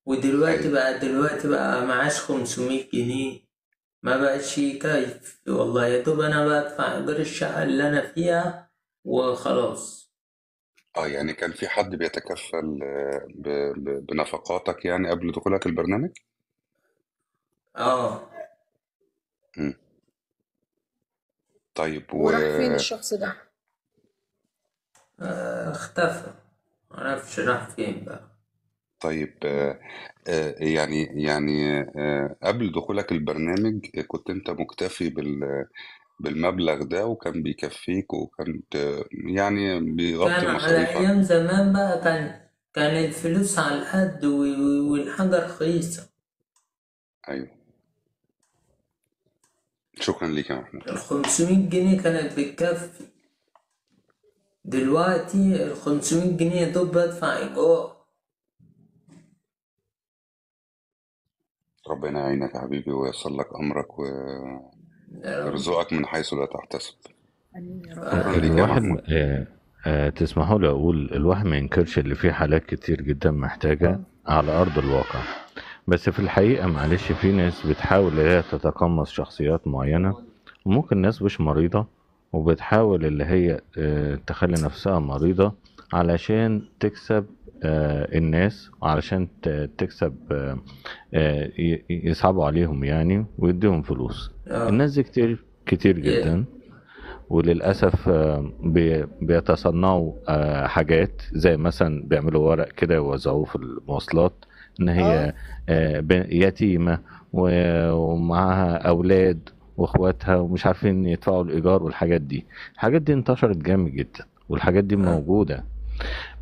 ودلوقتي أيوه. دلوقتي بقى معاش 500 جنيه، ما بقاش كيف والله. يا دوب انا بدفع ايجار الشقة اللي انا فيها وخلاص. يعني كان في حد بيتكفل بنفقاتك يعني قبل دخولك البرنامج؟ اه مم. طيب وراح فين الشخص ده؟ اختفى، معرفش راح فين بقى. طيب يعني قبل دخولك البرنامج كنت انت مكتفي بالمبلغ ده، وكان بيكفيك، وكان يعني بيغطي كان على مصاريفك؟ ايام زمان بقى، كان الفلوس على القد والحاجة رخيصة. ايوه. شكرا ليك يا محمود. 500 جنيه كانت بتكفي. دلوقتي 500 جنيه دوب بدفع ايجار. ربنا يعينك يا حبيبي وييسر لك امرك يا رب. ويرزقك من حيث لا تحتسب. امين يا رب. شكرا ليك يا الواحد محمود. تسمحوا لي اقول، الواحد ما ينكرش اللي فيه حالات كتير جدا محتاجة على ارض الواقع، بس في الحقيقة معلش في ناس بتحاول اللي هي تتقمص شخصيات معينة، وممكن ناس مش مريضة وبتحاول اللي هي تخلي نفسها مريضة علشان تكسب الناس علشان تكسب، يصعبوا عليهم يعني ويديهم فلوس. الناس دي كتير كتير جدا، وللأسف بيتصنعوا حاجات زي مثلا بيعملوا ورق كده يوزعوه في المواصلات ان هي يتيمة ومعها اولاد واخواتها ومش عارفين يدفعوا الايجار والحاجات دي. الحاجات دي انتشرت جامد جدا والحاجات دي موجودة،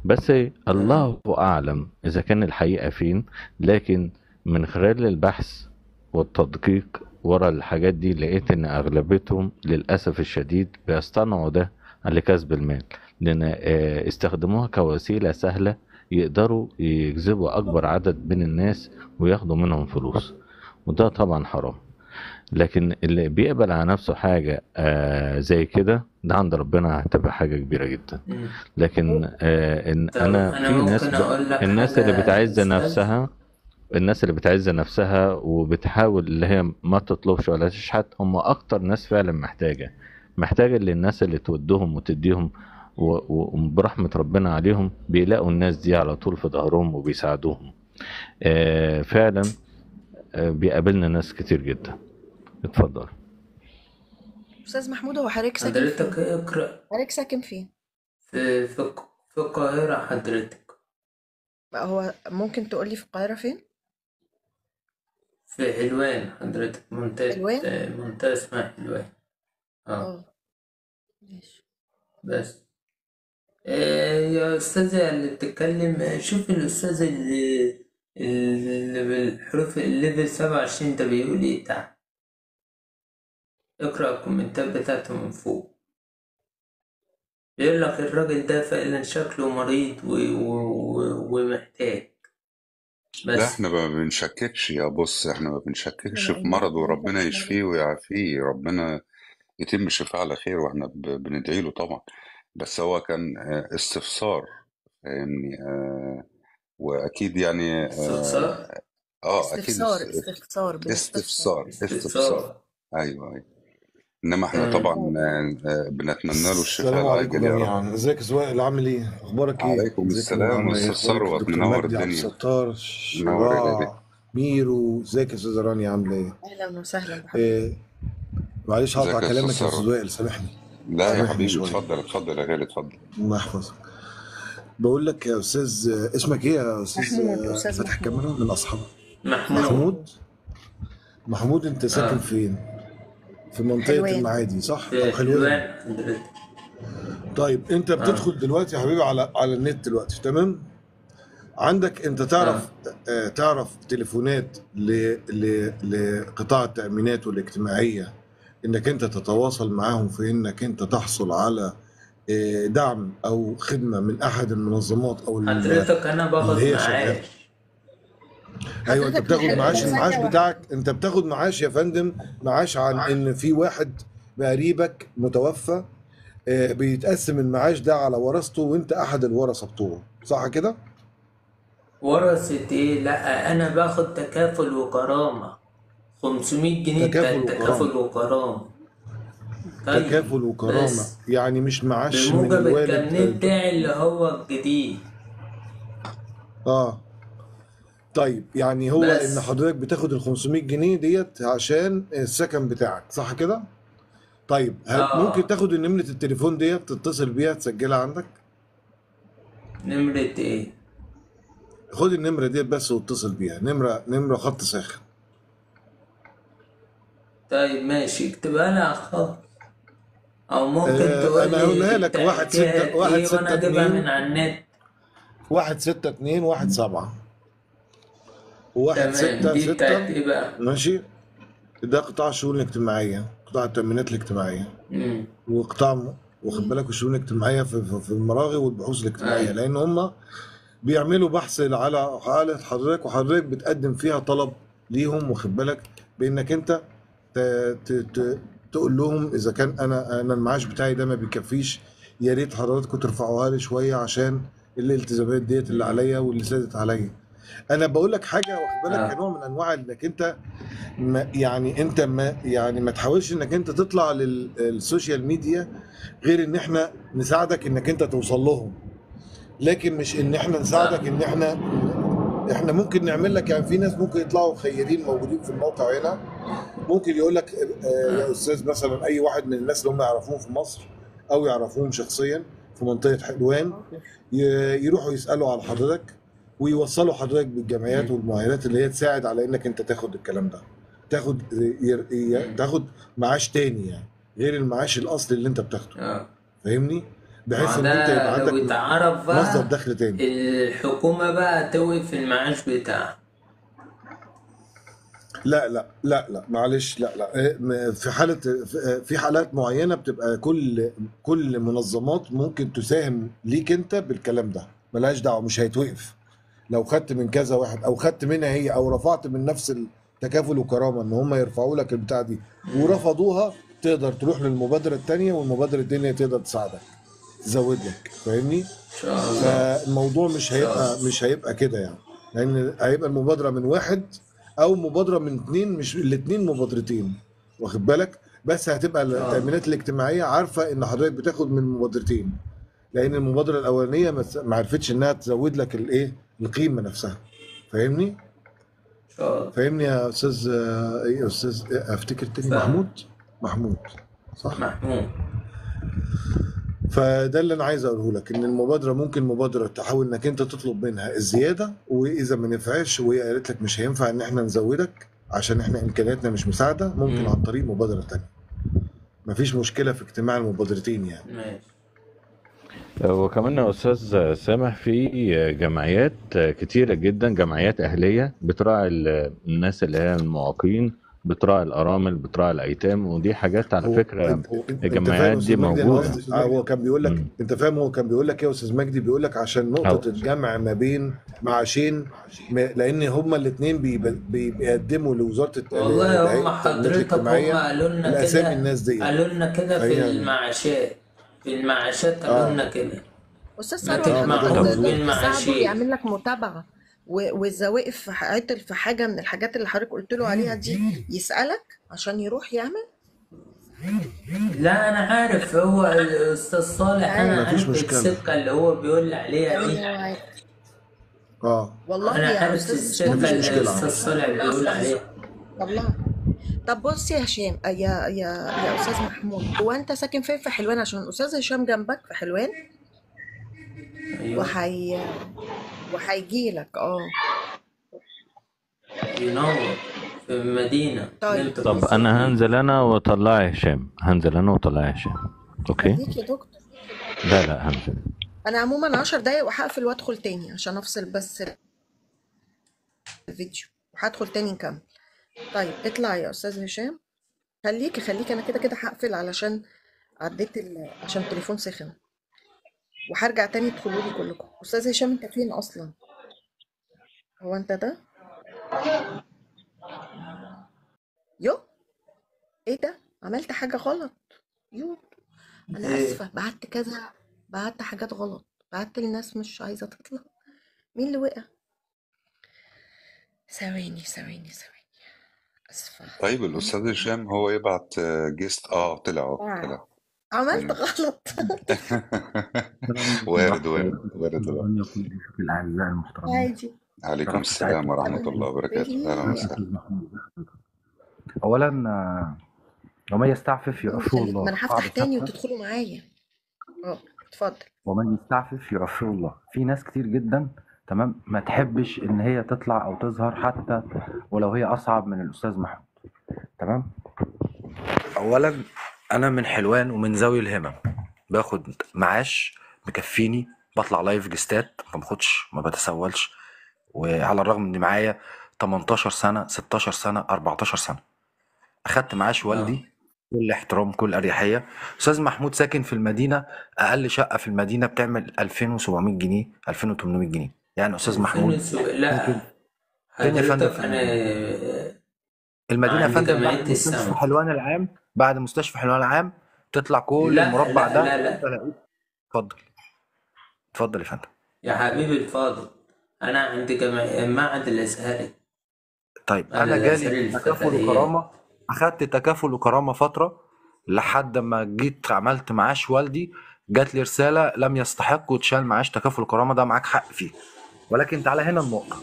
بس الله اعلم اذا كان الحقيقة فين. لكن من خلال البحث والتدقيق ورا الحاجات دي لقيت ان اغلبيتهم للاسف الشديد بيصطنعوا ده لكسب المال، لان استخدموها كوسيلة سهلة يقدروا يجذبوا اكبر عدد من الناس وياخدوا منهم فلوس، وده طبعا حرام. لكن اللي بيقبل على نفسه حاجة زي كده ده عند ربنا هتبقى حاجة كبيرة جدا. لكن إن أنا في ناس الناس اللي بتعز نفسها، الناس اللي بتعز نفسها وبتحاول اللي هي ما تطلبش ولا تشحت، هم أكتر ناس فعلا محتاجة للناس اللي تودهم وتديهم، وبرحمة ربنا عليهم بيلاقوا الناس دي على طول في ظهرهم وبيساعدوهم. فعلا بيقابلنا ناس كتير جدا. اتفضل استاذ محمود، هو حضرتك ساكن فين؟ حضرتك اقرأ. حضرتك ساكن فين؟ في القاهرة حضرتك. بقى هو ممكن تقولي في القاهرة فين؟ في حلوان حضرتك، حلوان؟ منطقة اسمها حلوان. ماشي. بس يا أستاذة اللي بتتكلم، شوف الأستاذ اللي بالحروف الليفل 27 ده بيقول ايه تحت. اقرأ الكومنتات بتاعته من فوق. بيقول لك الراجل ده فعلا شكله مريض ومحتاج. لا بس احنا ما بنشككش يا بص، احنا ما بنشككش في مرضه، وربنا يشفيه ويعافيه، ربنا يتم الشفاء على خير، واحنا بندعي له طبعا. بس هو كان استفسار، فاهمني؟ واكيد يعني استفسار. اكيد استفسار استفسار. ايوه انما احنا طبعا بنتمنى له الشفاء السلام عليكم العاجل يا رب. جميعا. ازيك يا زوائل، عامل ايه؟ اخبارك ايه؟ عليكم ازيك يا السلام اخبارك استاذ ثروت، دكتور منور مجدي عبد الدنيا. الستار، منور شراع، ميرو. ازيك يا استاذ رانيا، عامله ايه؟ اهلا وسهلا بحضرتك. معلش ازيك هقطع يا كلامك استاذ يا استاذ ثروت؟ وائل، سامحني لا يا سامحني حبيبي، شويه. اتفضل يا غالي، اتفضل. الله يحفظك. بقول لك يا استاذ، اسمك ايه يا استاذ؟ أستاذ فتح محمود. الكاميرا من اصحابك. محمود. محمود انت ساكن فين؟ في منطقه حلوان. المعادي صح؟ او في حلوان. حلوان حضرتك. طيب انت بتدخل دلوقتي يا حبيبي على النت دلوقتي، تمام؟ عندك انت تعرف تليفونات لقطاع التأمينات والاجتماعية، انك انت تتواصل معاهم في انك انت تحصل على دعم او خدمة من احد المنظمات او حضرتك انا باخد اللي هي معاش. شغالة. ايوه انت بتاخد معاش، المعاش بتاعك انت بتاخد معاش يا فندم، معاش عن ان في واحد قريبك متوفى، بيتقسم المعاش ده على ورثته وانت احد الورثة بتوعه، صح كده؟ ورثة ايه؟ لا انا باخد تكافل وكرامة 500 جنيه بتاع تكافل وكرامة. طيب تكافل وكرامة يعني مش معاش من بموجب الوالد. الكارنيه بتاعي اللي هو الجديد. طيب يعني هو بس. ان حضرتك بتاخد ال 500 جنيه ديت عشان السكن بتاعك، صح كده؟ طيب ممكن تاخد نمرة التليفون ديت تتصل بيها تسجلها عندك؟ نمرة ايه؟ خد النمرة ديت بس واتصل بيها، نمرة خط ساخن. طيب ماشي، اكتبها لي على الخط، او ممكن تقول انا هقولها لك 162 وانا اجيبها من على النت. 162 17 تمام. دي بتاعت ايه بقى؟ ماشي. ده قطاع الشؤون الاجتماعية، قطاع التأمينات الاجتماعية. وقطاع واخد بالك الشؤون الاجتماعية في المراغي والبحوث الاجتماعية، لأن هم بيعملوا بحث على حالة حضرتك، وحضرتك بتقدم فيها طلب ليهم، واخد بالك بإنك أنت تقول لهم إذا كان أنا المعاش بتاعي ده ما بيكفيش، يا ريت حضراتكم ترفعوها لي شوية عشان الالتزامات ديت اللي عليا واللي سادت عليا. انا بقول لك حاجه واخد بالك كنوع من انواع انك انت ما تحاولش انك انت تطلع للسوشيال ميديا غير ان احنا نساعدك انك انت توصل لهم. لكن مش ان احنا نساعدك ان احنا ممكن نعمل لك. يعني في ناس ممكن يطلعوا خيرين موجودين في الموقع هنا، ممكن يقول لك يا استاذ مثلا اي واحد من الناس اللي هم يعرفوهم في مصر او يعرفوهم شخصيا في منطقه حلوان يروحوا يسالوا على حضرتك ويوصلوا حضرتك بالجمعيات والمؤهلات اللي هي تساعد على انك انت تاخد الكلام ده، تاخد معاش تاني يعني غير المعاش الاصلي اللي انت بتاخده. فاهمني؟ بحيث ان انت يبقى لو عندك اتعرف مصدر بقى دخل تاني. الحكومة بقى توقف المعاش بتاعه. لا معلش، لا في حالات معينه بتبقى كل منظمات ممكن تساهم ليك انت بالكلام ده، ملهاش دعوه، مش هيتوقف. لو خدت من كذا واحد او خدت منها هي او رفعت من نفس التكافل وكرامه ان هم يرفعوا لك البتاع دي ورفضوها، تقدر تروح للمبادره الثانيه والمبادره الثانيه تقدر تساعدك تزود لك. فاهمني؟ فالموضوع مش هيبقى كده يعني، لان هيبقى المبادره من واحد او مبادره من اتنين، مش الاتنين مبادرتين، واخد بالك؟ بس هتبقى التامينات الاجتماعيه عارفه ان حضرتك بتاخد من مبادرتين، لان المبادره الاولانيه ما عرفتش انها تزود لك القيمه نفسها. فاهمني؟ فاهمني يا استاذ؟ يا استاذ افتكر تاني محمود صح؟ محمود. فده اللي انا عايز اقوله لك، ان المبادره ممكن مبادره تحاول انك انت تطلب منها الزياده، واذا ما نفعش وهي قالت لك مش هينفع ان احنا نزودك عشان احنا امكانياتنا مش مساعده، ممكن عن طريق مبادره ثانيه. مفيش مشكله في اجتماع المبادرتين يعني. ماشي. وكمان يا استاذ سامح، في جمعيات كتيره جدا، جمعيات اهليه بتراعي الناس اللي هي المعاقين، بتراعي الارامل، بتراعي الايتام، ودي حاجات على فكره الجمعيات دي موجوده. هو كان بيقول لك انت فاهم، هو كان بيقول لك يا استاذ مجدي، بيقول لك عشان نقطه الجمع ما بين معاشين، لان هما الاثنين بيقدموا لوزاره والله هم حضرتك هم قالوا لنا كده، الاسامي الناس دي قالوا لنا كده في المعاشات، قالوا لنا كده. استاذ ثروت بيساعده يعمل لك متابعه، واذا وقف عطل في حاجه من الحاجات اللي حضرتك قلت له عليها دي يسالك عشان يروح يعمل. لا انا عارف، هو الاستاذ صالح انا عارف السكه اللي هو بيقول لي عليها دي. والله انا عارف السكه اللي الاستاذ صالح بيقول عليها. والله. طب بص يا هشام، يا استاذ محمود، هو انت ساكن فين في حلوان؟ عشان الاستاذ هشام جنبك في حلوان. ايوه. وهيجي لك ينور في المدينه. طب انا هنزل انا واطلع هشام، اوكي؟ خليك يا دكتور. لا هنزل انا عموما 10 دقايق وهقفل وادخل تاني عشان افصل بس الفيديو، وهدخل تاني نكمل. طيب اطلع يا استاذ هشام، خليك انا كده هقفل علشان عديت عشان التليفون سخن، وهرجع تاني تدخلوا لي كلكم. استاذ هشام انت فين اصلا؟ هو انت ده؟ يو ايه ده؟ عملت حاجه غلط؟ انا اسفه، بعت حاجات غلط، بعت للناس مش عايزه تطلع. مين اللي وقع؟ ثواني اسفه. طيب الاستاذ هشام هو يبعت جيست. طلع عملت غلط. وارد. أن يكون ضيوفك الأعزاء المحترمين. عادي. عليكم السلام ورحمة الله وبركاته. أهلا وسهلا. أولا ومن يستعفف يعفه الله. ما أنا هفتح تاني وتدخلوا معايا. اتفضل. ومن يستعفف يعفه الله. في ناس كتير جدا تمام ما تحبش إن هي تطلع أو تظهر حتى ولو هي أصعب من الأستاذ محمود. تمام. أولا أنا من حلوان ومن ذوي الهمم، باخد معاش مكفيني، بطلع لايف جستات، ما باخدش، ما بتسولش، وعلى الرغم ان معايا 18 سنه 16 سنه 14 سنه اخدت معاش والدي. كل احترام كل اريحيه. استاذ محمود ساكن في المدينه، اقل شقه في المدينه بتعمل 2700 جنيه 2800 جنيه. يعني استاذ محمود لا حضرتك انا المدينه يا فندم بعد مستشفى حلوان العام، بعد مستشفى حلوان العام تطلع كل المربع ده. لا. اتفضل يا فندم. يا حبيبي الفاضل، انا عندي معهد الازهري. طيب انا جالي تكافل وكرامه، اخدت تكافل وكرامه فتره لحد ما جيت عملت معاش والدي، جات لي رساله لم يستحق وتشال معاش تكافل الكرامه، ده معاك حق فيه. ولكن تعالى هنا النقطه،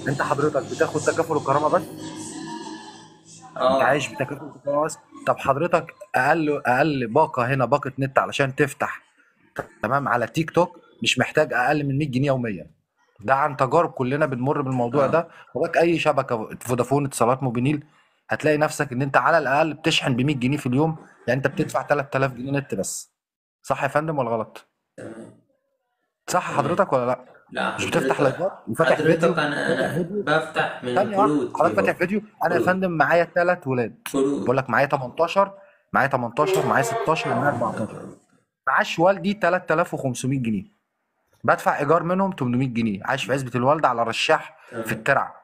انت حضرتك بتاخد تكافل الكرامه بس؟ انت عايش بتكافل الكرامه بس؟ طب حضرتك اقل باقه هنا، باقه نت علشان تفتح تمام على تيك توك مش محتاج اقل من 100 جنيه يوميا. ده عن تجارب، كلنا بنمر بالموضوع ده. وراك اي شبكه فودافون، اتصالات، موبينيل، هتلاقي نفسك ان انت على الاقل بتشحن ب 100 جنيه في اليوم، يعني انت بتدفع 3000 جنيه نت بس. صح يا فندم ولا غلط؟ صح تمام. حضرتك ولا لا؟ لا مش بتفتح حضرتك لايفات وفاتح فيديو؟ حضرتك فاتح انا فيديو بفتح من ثانيه واحده، كروت حضرتك فاتح فيديو. انا يا فندم معايا 3 ولاد، بقول لك معايا 18، معايا 16، ومعايا 14. معاش والدي 3500 جنيه، بدفع ايجار منهم 800 جنيه، عايش في عزبه الوالده على رشاح في الترعه،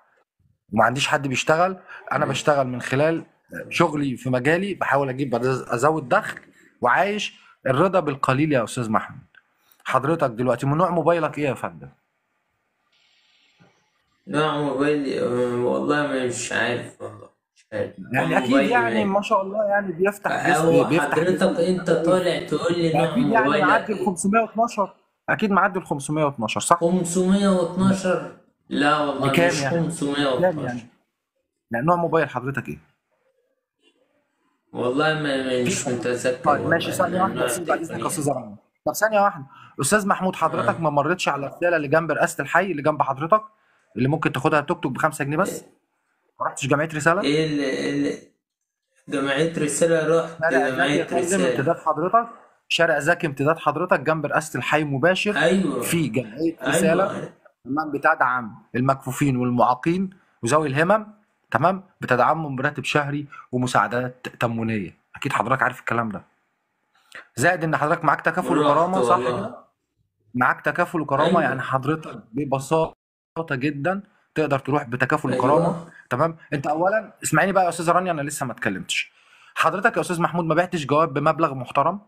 وما عنديش حد بيشتغل. انا بشتغل من خلال شغلي في مجالي، بحاول ازود دخل، وعايش الرضا بالقليل يا استاذ محمد. حضرتك دلوقتي من نوع موبايلك ايه يا فندم؟ نوع موبايلي والله مش عارف، والله مش عارف نوع يعني اكيد موبايلي يعني ما ما. شاء الله يعني بيفتح او بيفتح حضرتك انت طالع تقول لي نوع اكيد يعني موبايلك معدي ال ايه؟ 512، اكيد معدي ال 512 صح؟ 512؟ لا والله بكام مش يعني؟ كام 512. يعني؟ يعني نوع موبايل حضرتك ايه؟ والله مش متذكر طيب ماشي، والله ثانية واحدة نوع بس بعد إذنك يا التليفون أستاذ رنا. طب ثانية واحدة، أستاذ محمود، حضرتك ما مرتش على الرسالة اللي جنب رئاسة الحي اللي جنب حضرتك، اللي ممكن تاخدها توك توك ب5 جنيه بس؟ ما رحتش جمعية رسالة؟ ايه جمعية رسالة؟ رحت شارع زكي يا جمعية فندم، رسالة. امتداد حضرتك شارع زكي، امتداد حضرتك جنب رئاسة الحي مباشر. ايوه في جمعية رسالة ايوه تمام، بتدعم المكفوفين والمعاقين وذوي الهمم، تمام، بتدعمهم براتب شهري ومساعدات تموينية. أكيد حضرتك عارف الكلام ده. زائد إن حضرتك معاك تكافل رحت وكرامة، صح كده؟ والله. معاك تكافل وكرامه، يعني ايوه حضرتك ببساطه جدا تقدر تروح بتكافل وكرامه. ايوه. تمام. انت اولا اسمعيني بقى يا استاذ رانيا، انا لسه ما اتكلمتش. حضرتك يا استاذ محمود ما بعتش جواب بمبلغ محترم،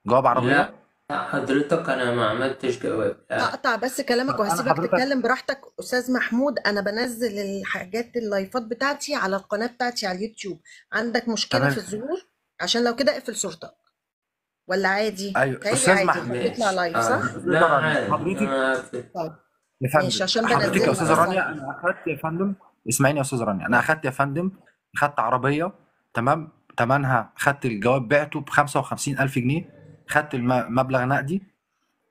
جواب عربيه؟ لا حضرتك انا ما عملتش جواب، لا. اقطع بس كلامك طب انا وهسيبك حضرتك تتكلم براحتك. استاذ محمود، انا بنزل الحاجات اللايفات بتاعتي على القناة بتاعتي على اليوتيوب. عندك مشكلة تمام. في الظهور؟ عشان لو كده اقفل صورتك، ولا عادي؟ ايوه تهيألي استاذ عادي محمود، بتطلع ماشي. لايف صح؟ استاذ لا رانيا عادي حضرتك طيب يا فندم، ماشي، عشان حضرتك يا بنزلها استاذ بس رانيا، على انا اخدت يا فندم، اسمعيني يا استاذ رانيا، انا اخدت يا فندم، اخدت عربيه تمام، تمنها خدت الجواب بعته ب 55,000 جنيه، خدت المبلغ نقدي،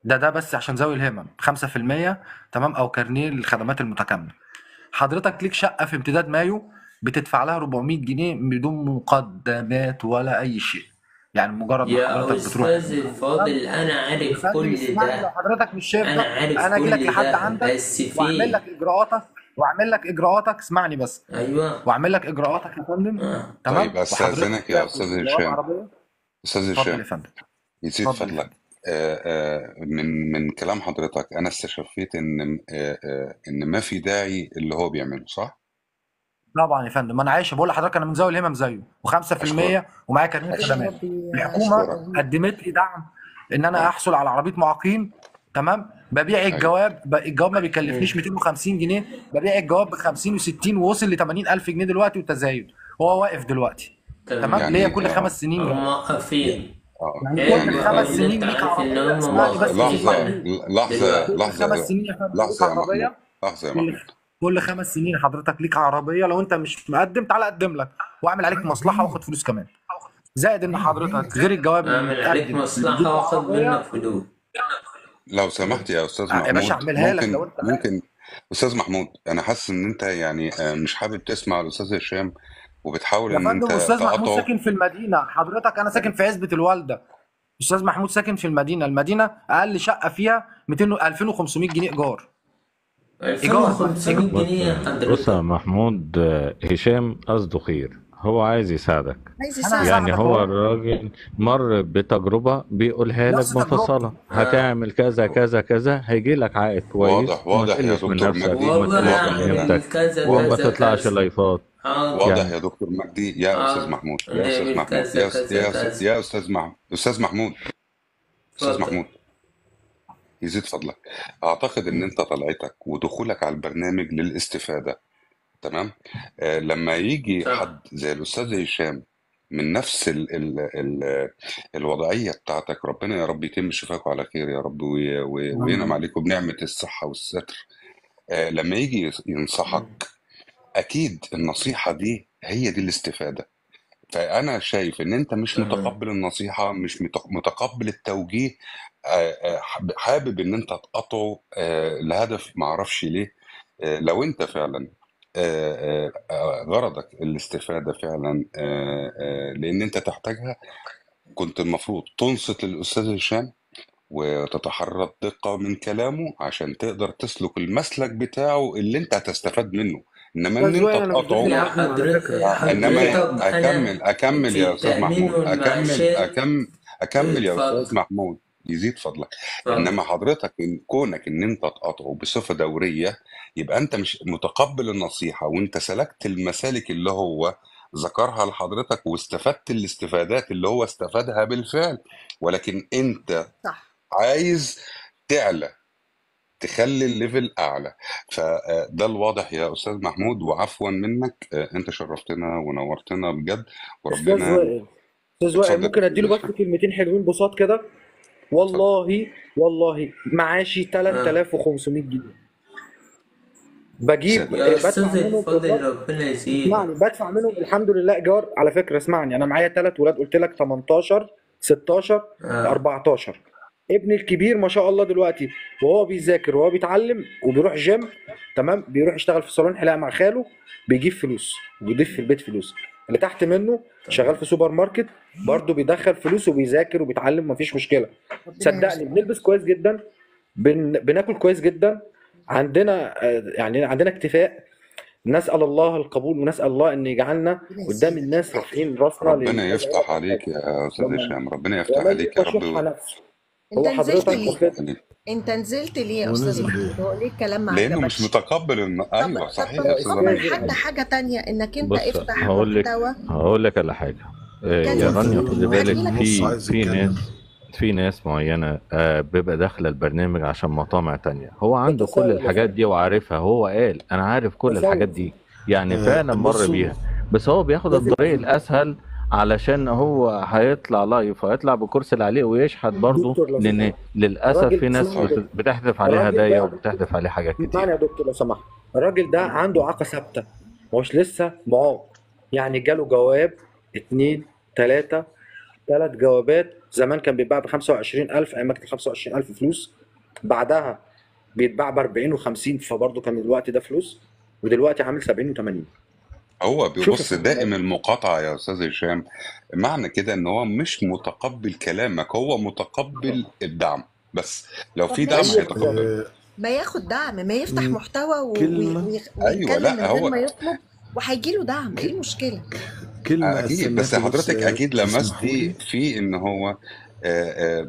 ده بس عشان ذوي الهمم 5% تمام، او كارنيه للخدمات المتكامله. حضرتك ليك شقه في امتداد مايو بتدفع لها 400 جنيه بدون مقدمات ولا اي شيء، يعني مجرد ما يا حضرتك بتروح استاذ الفاضل انا يا عارف فندم كل اسمعني، لو ده، حضرتك مش شايف انا ده عارف انا اجي لك كل لحد ده، عندك بس واعمل لك في. اجراءاتك، اسمعني بس، ايوه واعمل لك اجراءاتك يا فندم تمام. طيب وحضرتك استاذنك يا تاخد استاذ جواب هشام، عربيه. استاذ اتفضل هشام يا فندم، يزيد اتفضل يا فضلك. فندم. من كلام حضرتك انا استشفيت ان ما في داعي اللي هو بيعمله، صح؟ طبعا يا فندم، انا عايش بقول لحضرتك انا من ذوي الهمم زيه و5% اشكرك ومعايا كارنيه معلش يا خدمات. ربي الحكومه اشكرك. قدمت لي دعم ان انا احصل على عربيه معاقين تمام، ببيع ايوه الجواب، الجواب ما بيكلفنيش 250 جنيه، ببيع الجواب ب 50 و60 ووصل ل 80,000 جنيه دلوقتي وتزايد، هو واقف دلوقتي تمام، تمام. ليا يعني كل 5 سنين هم جواب. موقفين. يعني كل حلو 5 ان سنين انت ليك عارف ان عربيه، هم اسمعني بس يا استاذ لحظة محمود، لحظة دلوقتي. كل 5 لحظة سنين يا فندم ليك لحظة يا محمود، عربيه، لحظة يا كل محمود. كل 5 سنين حضرتك ليك عربيه، لو انت مش مقدم تعالى اقدم لك واعمل عليك مصلحه واخد فلوس كمان. زائد ان حضرتك غير الجواب اللي اعمل عليك متقدم مصلحة بيديك واخد منك عربيه فلوس. لو سمحت يا استاذ يا باشا محمود، اعملها لك لو ممكن انت عايز. استاذ محمود، انا حاسس ان انت يعني مش حابب تسمع الاستاذ هشام وبتحاول يا ان انت فندم استاذ محمود تقاطعه. ساكن في المدينه، حضرتك انا ساكن في عزبه الوالده، استاذ محمود ساكن في المدينه اقل شقه فيها 2500 جنيه ايجار. 2500 بص جنيه بص يا حضرتك. محمود، هشام قصده خير، هو عايز يساعدك. عايز انا يساعد. يعني هساعدك هو اهو، الراجل مر بتجربة بيقولها لك نفس تجربتي. بمفصلة، هتعمل كذا كذا كذا هيجي لك عائد كويس، واضح وما واضح يا تقلش من دكتور نفسك مجدي، وما والله تقلش من واضح هعمل قيمتك كذا وما كذا تطلعش كذا. لايفات. حاضر واضح يعني يا دكتور مجدي، يا استاذ حاضر محمود، يا استاذ نعمل محمود، كذا كذا كذا. يا استاذ محمود، استاذ محمود، استاذ اتفضل. محمود يزيد فضلك. اعتقد ان انت طلعتك ودخولك على البرنامج للاستفادة، تمام. لما يجي صح. حد زي الاستاذ هشام من نفس ال الوضعية بتاعتك. ربنا يا رب يتم شفاكم على خير يا رب، وينعم عليكم بنعمة الصحة والستر. لما يجي ينصحك، أكيد النصيحة دي هي دي الاستفادة. فأنا شايف إن أنت مش تمام. متقبل النصيحة، مش متقبل التوجيه، حابب إن أنت تقطعه لهدف معرفش ليه. لو أنت فعلا غرضك الاستفادة فعلا، لأن أنت تحتاجها، كنت المفروض تنصت للأستاذ هشام وتتحرى الدقة من كلامه عشان تقدر تسلك المسلك بتاعه اللي انت هتستفاد منه. انما ان استاذ انت وائل انا مش ضد تقاطعه، يا الوهم على فكره. انما حضرتك أنا اكمل في يا استاذ التأمين محمود، والمعاشات. اكمل يا اتفضل استاذ محمود، يزيد فضلك. اتفضل. انما حضرتك إن كونك ان انت تقاطعه بصفة دورية، يبقى انت مش متقبل النصيحة، وانت سلكت المسالك اللي هو ذكرها لحضرتك واستفدت الاستفادات اللي هو استفادها بالفعل، ولكن انت صح. عايز تعلى، تخلي الليفل اعلى. فده الواضح يا استاذ محمود، وعفوا منك، انت شرفتنا ونورتنا بجد، استاذ وربنا. وائل استاذ وائل اتفضل ممكن يا اديله استاذ بس هشام، كلمتين حلوين بساط كده. اتفضل. والله معاشي 3500 جنيه بجيب ساتر يا يا رب. بدفع أستاذ منهم الفاضل ايجار. ربنا يزيدك. اسمعني بدفع منهم الحمد لله ايجار على فكره. اسمعني انا معايا 3 ولاد قلت لك 18 16 14. ابني الكبير ما شاء الله دلوقتي وهو بيذاكر وهو بيتعلم وبيروح جيم، تمام، بيروح يشتغل في صالون حلاقه مع خاله، بيجيب فلوس وبيضيف في البيت فلوس. اللي تحت منه شغال في سوبر ماركت برضه بيدخل فلوس وبيذاكر وبيتعلم، مفيش مشكله. ربنا صدقني يرزقك. بنلبس كويس جدا، بناكل كويس جدا، عندنا يعني عندنا اكتفاء. نسأل الله القبول ونسأل الله ان يجعلنا ربنا قدام يزيدك. الناس رافعين راسنا ربنا للعلم يفتح عليك يا استاذ ومن هشام، ربنا يفتح ومن عليك يا يوق رب، شح نفسه. انت هو نزلت حضرتك ليه؟ يفتح واخد عليك. انت نزلت ليه يا هو استاذ نزل محمود؟ ليه؟ هو ليه الكلام ما لانه مش عجبكش؟ متقبل ايوه طب صحيح يا استاذ استاذ تتقبل رانيا. حتى حاجة تانية انك انت بص افتح هقول محتوى لك على حاجه. يا اتكلم هو رانيا في فيه خدي واحد في بالك، وهجيلك. النص في عايز في يتكلم. ناس معينه بيبقى داخله البرنامج عشان مطامع تانية. هو عنده كل تساؤل يا الحاجات فندم، دي وعارفها، هو قال انا عارف كل الحاجات تساؤل. دي، يعني فعلا مر بصوا بيها، بس هو بياخد استاذ الطريق الاسهل علشان هو هيطلع لايف، هيطلع بكرسي اللي عليه ويشحت برضه، دكتور لو لان سمحت، للاسف الراجل في ناس اسمعني يا دكتور، بتحذف عليه الراجل هدايا ده وبتحذف عليه حاجات اسمعني كتير. يا دكتور لو سمحت، الراجل ده عنده إعاقة ثابتة، مش لسه معاق. يعني جاله جواب 2 3 جوابات. زمان كان بيتباع ب 25,000 أيام ما كانت 25,000 فلوس، بعدها بيتباع ب 40 و50، فبرضه كان الوقت ده فلوس، ودلوقتي عامل 70 و80. هو شوف يا بيبص فندم دائم المقاطعة يا أستاذ هشام، معنى كده إن هو مش متقبل كلامك، هو متقبل الدعم بس. لو طب في دعم ماشي، هي بالظبط. هيتقبله. ما ياخد دعم، ما يفتح محتوى كلمة أيوه، ويتكلم من لا غير هو ما يطلب وهيجيله دعم. ايه المشكلة؟ كلمة أكيد، بس استناكوا بس حضرتك أكيد تسمحوا لمستي لي. في إن هو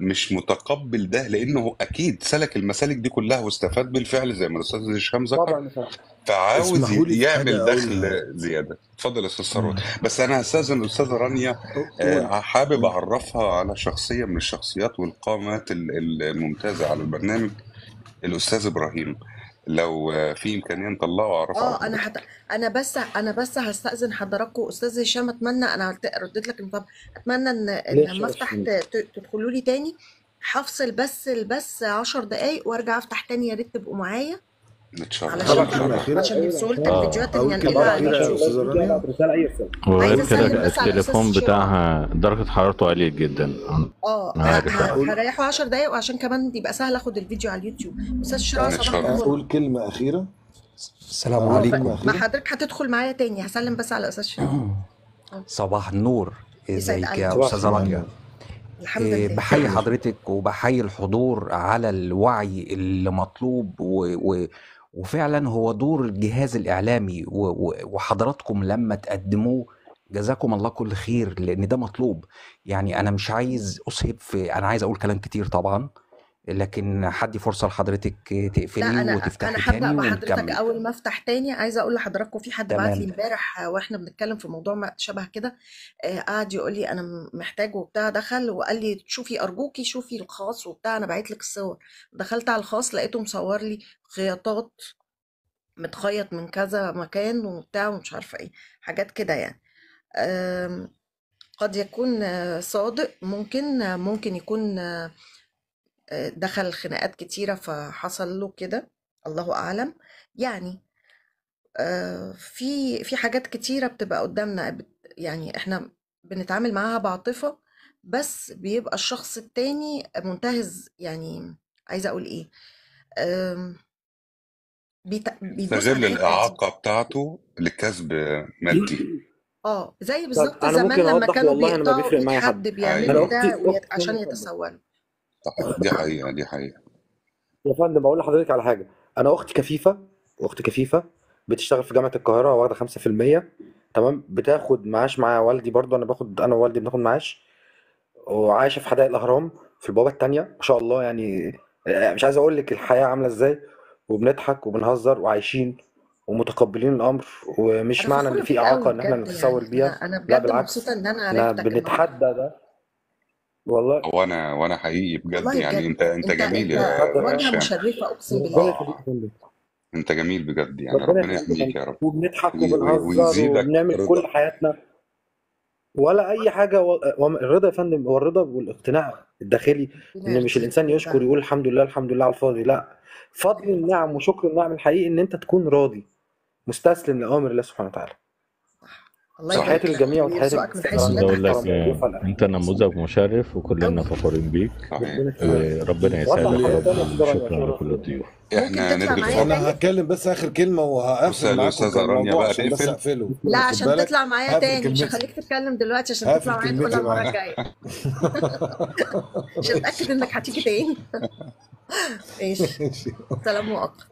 مش متقبل ده، لأنه أكيد سلك المسالك دي كلها واستفاد بالفعل زي ما الأستاذ هشام ذكر، طبعا يا فندم. فعاوز اسمحوا لي في يعمل حاجة دخل أقولها. زيادة. اتفضل يا أستاذ ثروت. بس أنا هستأذن الأستاذة رانيا، قول حابب قول. أعرفها على شخصية من الشخصيات والقامات الممتازة على البرنامج، الأستاذ إبراهيم. لو في إمكانية نطلعه وأعرفه على انا حضرتك. انا بس هستأذن حضراتكم. استاذ هشام، اتمنى انا رديت لك طب اتمنى ان ليش لما يا افتح فندم؟ تدخلوا لي تاني. هفصل بس 10 دقايق وارجع افتح تاني، يا ريت تبقوا معايا نتشرف علشان طبعا كلمة نتشرف. أخيرة. عشان سهولة عشان الفيديوهات اللي أقول كلمة هنقلها طبعا على أخيرة يا عشان اليوتيوب. أستاذة الناس دي رانيا. بعد رسالة أي رسالة. وغير عايزة كده اسلم بس على الاستاذ التليفون شيرين. بتاعها درجة حرارته عالية جدا، عارف يعني. أقول هريحه 10 دقايق وعشان كمان يبقى سهل اخد الفيديو على اليوتيوب. استاذ شيرين، صباح نتشرف. الفل. أقول كلمة أخيرة. السلام أقول عليكم. كلمة ما أخيرة. حضرتك هتدخل معايا تاني، هسلم بس على استاذ شيرين. صباح النور، يسعد ازيك قلبك. يا صباح استاذه الخير. رانيا؟ الحمد لله. بحيي حضرتك وبحيي الحضور على الوعي اللي مطلوب وفعلا هو دور الجهاز الإعلامي وحضراتكم لما تقدموه، جزاكم الله كل خير، لأن ده مطلوب. يعني أنا مش عايز أسهب أنا عايز أقول كلام كتير طبعا، لكن هدي فرصة لحضرتك لا، تقفلي انا وتفتحي هبدا تاني بحضرتك ونكمل. اول ما افتح تاني. عايزه اقول لحضراتكم في حد بعت لي تمام. امبارح واحنا بنتكلم في موضوع ما شبه كده، قعد يقول لي انا محتاج وبتاع، دخل وقال لي شوفي ارجوكي شوفي الخاص وبتاع، انا بعت لك الصور. دخلت على الخاص لقيته مصور لي خياطات متخيط من كذا مكان وبتاع ومش عارفه ايه حاجات كده يعني. قد يكون صادق، ممكن يكون دخل خناقات كتيرة فحصل له كده، الله أعلم. يعني في حاجات كتيرة بتبقى قدامنا، يعني احنا بنتعامل معاها بعاطفة، بس بيبقى الشخص التاني منتهز، يعني عايزة أقول إيه، آم، بيدوس على استغل الحتة دي. الإعاقة بتاعته لكسب مادي. زي طب بالظبط انا زمان ممكن لما اوضح، كانوا والله انا ما بيقطعوا بيفرق ايد معايا حد حد. بيعملوا انا بتاع اختي عشان اتفضل. يتسولوا. دي حقيقة، دي حقيقة. يا فندم بقول لحضرتك على حاجه. انا اختي كفيفه بتشتغل في جامعه القاهره، واخده 5%. تمام، بتاخد معاش مع والدي برضو، انا ووالدي بناخد معاش، وعايشه في حدائق الاهرام في البوابه التانية ما شاء الله يعني. مش عايز اقول لك الحياه عامله ازاي، وبنضحك وبنهزر وعايشين ومتقبلين الامر. ومش انا معنى ان فخورة في بيك قوي اعاقه ان احنا بجد، يعني نتسول بيها، انا لا بجد مبسوطة بالعكس، ان انا احنا عرفتك النهارده. بنتحدى ده والله. وأنا حقيقي بجد، والله يعني بجد أنت جميل يا واجهة هشام. مشرفة اقسم ربنا بالله. يخليك يا فندم. أنت جميل بجد، يعني ربنا ربنا يخليك يا يحميك فندم. يا رب، وبنضحك وبنهزر ويزيدك وبنعمل كل رضا. حياتنا ولا اي حاجه. الرضا يا فندم هو الرضا والاقتناع الداخلي، ربنا ان مش يرضيك الانسان يشكر جدا. يقول الحمد لله الحمد لله على الفاضي، لا. فضل النعم وشكر النعم الحقيقي ان انت تكون راضي مستسلم لاوامر الله سبحانه وتعالى. الله صحيح. تحياتي يبارك لك للجميع وتحياتي ويرزقك من حيث للاستاذه عايز لا رانيا اقول لك تحتسب. المحترمه والضيوف الأعلى. انت نموذج مشرف وكلنا قوي. فخورين بيك. صحيح. ربنا يخليك. وربنا واسمع يسعدك يا حاجه رب، تانيه يا استاذه رانيا وشكرا عشان لكل الضيوف. ممكن احنا تطلع ندرك معايا فضل. انا تاني؟ هتكلم بس اخر كلمه بص وهقفل يا معاكم الأستاذة رانيا الموضوع بقى عشان بس تقفل. اقفله، لا واخد عشان بالك؟ تطلع معايا هقفل تاني، مش كلمتي هخليك تتكلم دلوقتي عشان تطلع هقفل معايا كلمتي تقولها المرة معاك. الجاية عشان اتأكد انك هتيجي تاني. ماشي، سلام مؤقت.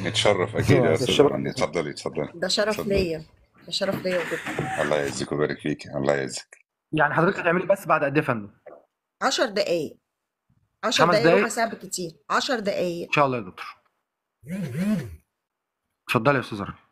نتشرف أكيد يا أستاذة الشباب رانيا. اتفضلي اتفضلي ده شرف اتفضلي. ليا، ده شرف ليا وجدا. الله يعزك ويبارك فيك، الله يعزك. يعني حضرتك هتعملي بس بعد قد ايه يا فندم؟ 10 دقايق، 10 5 دقايق، ربع دقايق ساعة بالكتير، 10 دقايق. ان شاء الله يا دكتور. اتفضلي يا استاذ رانيا.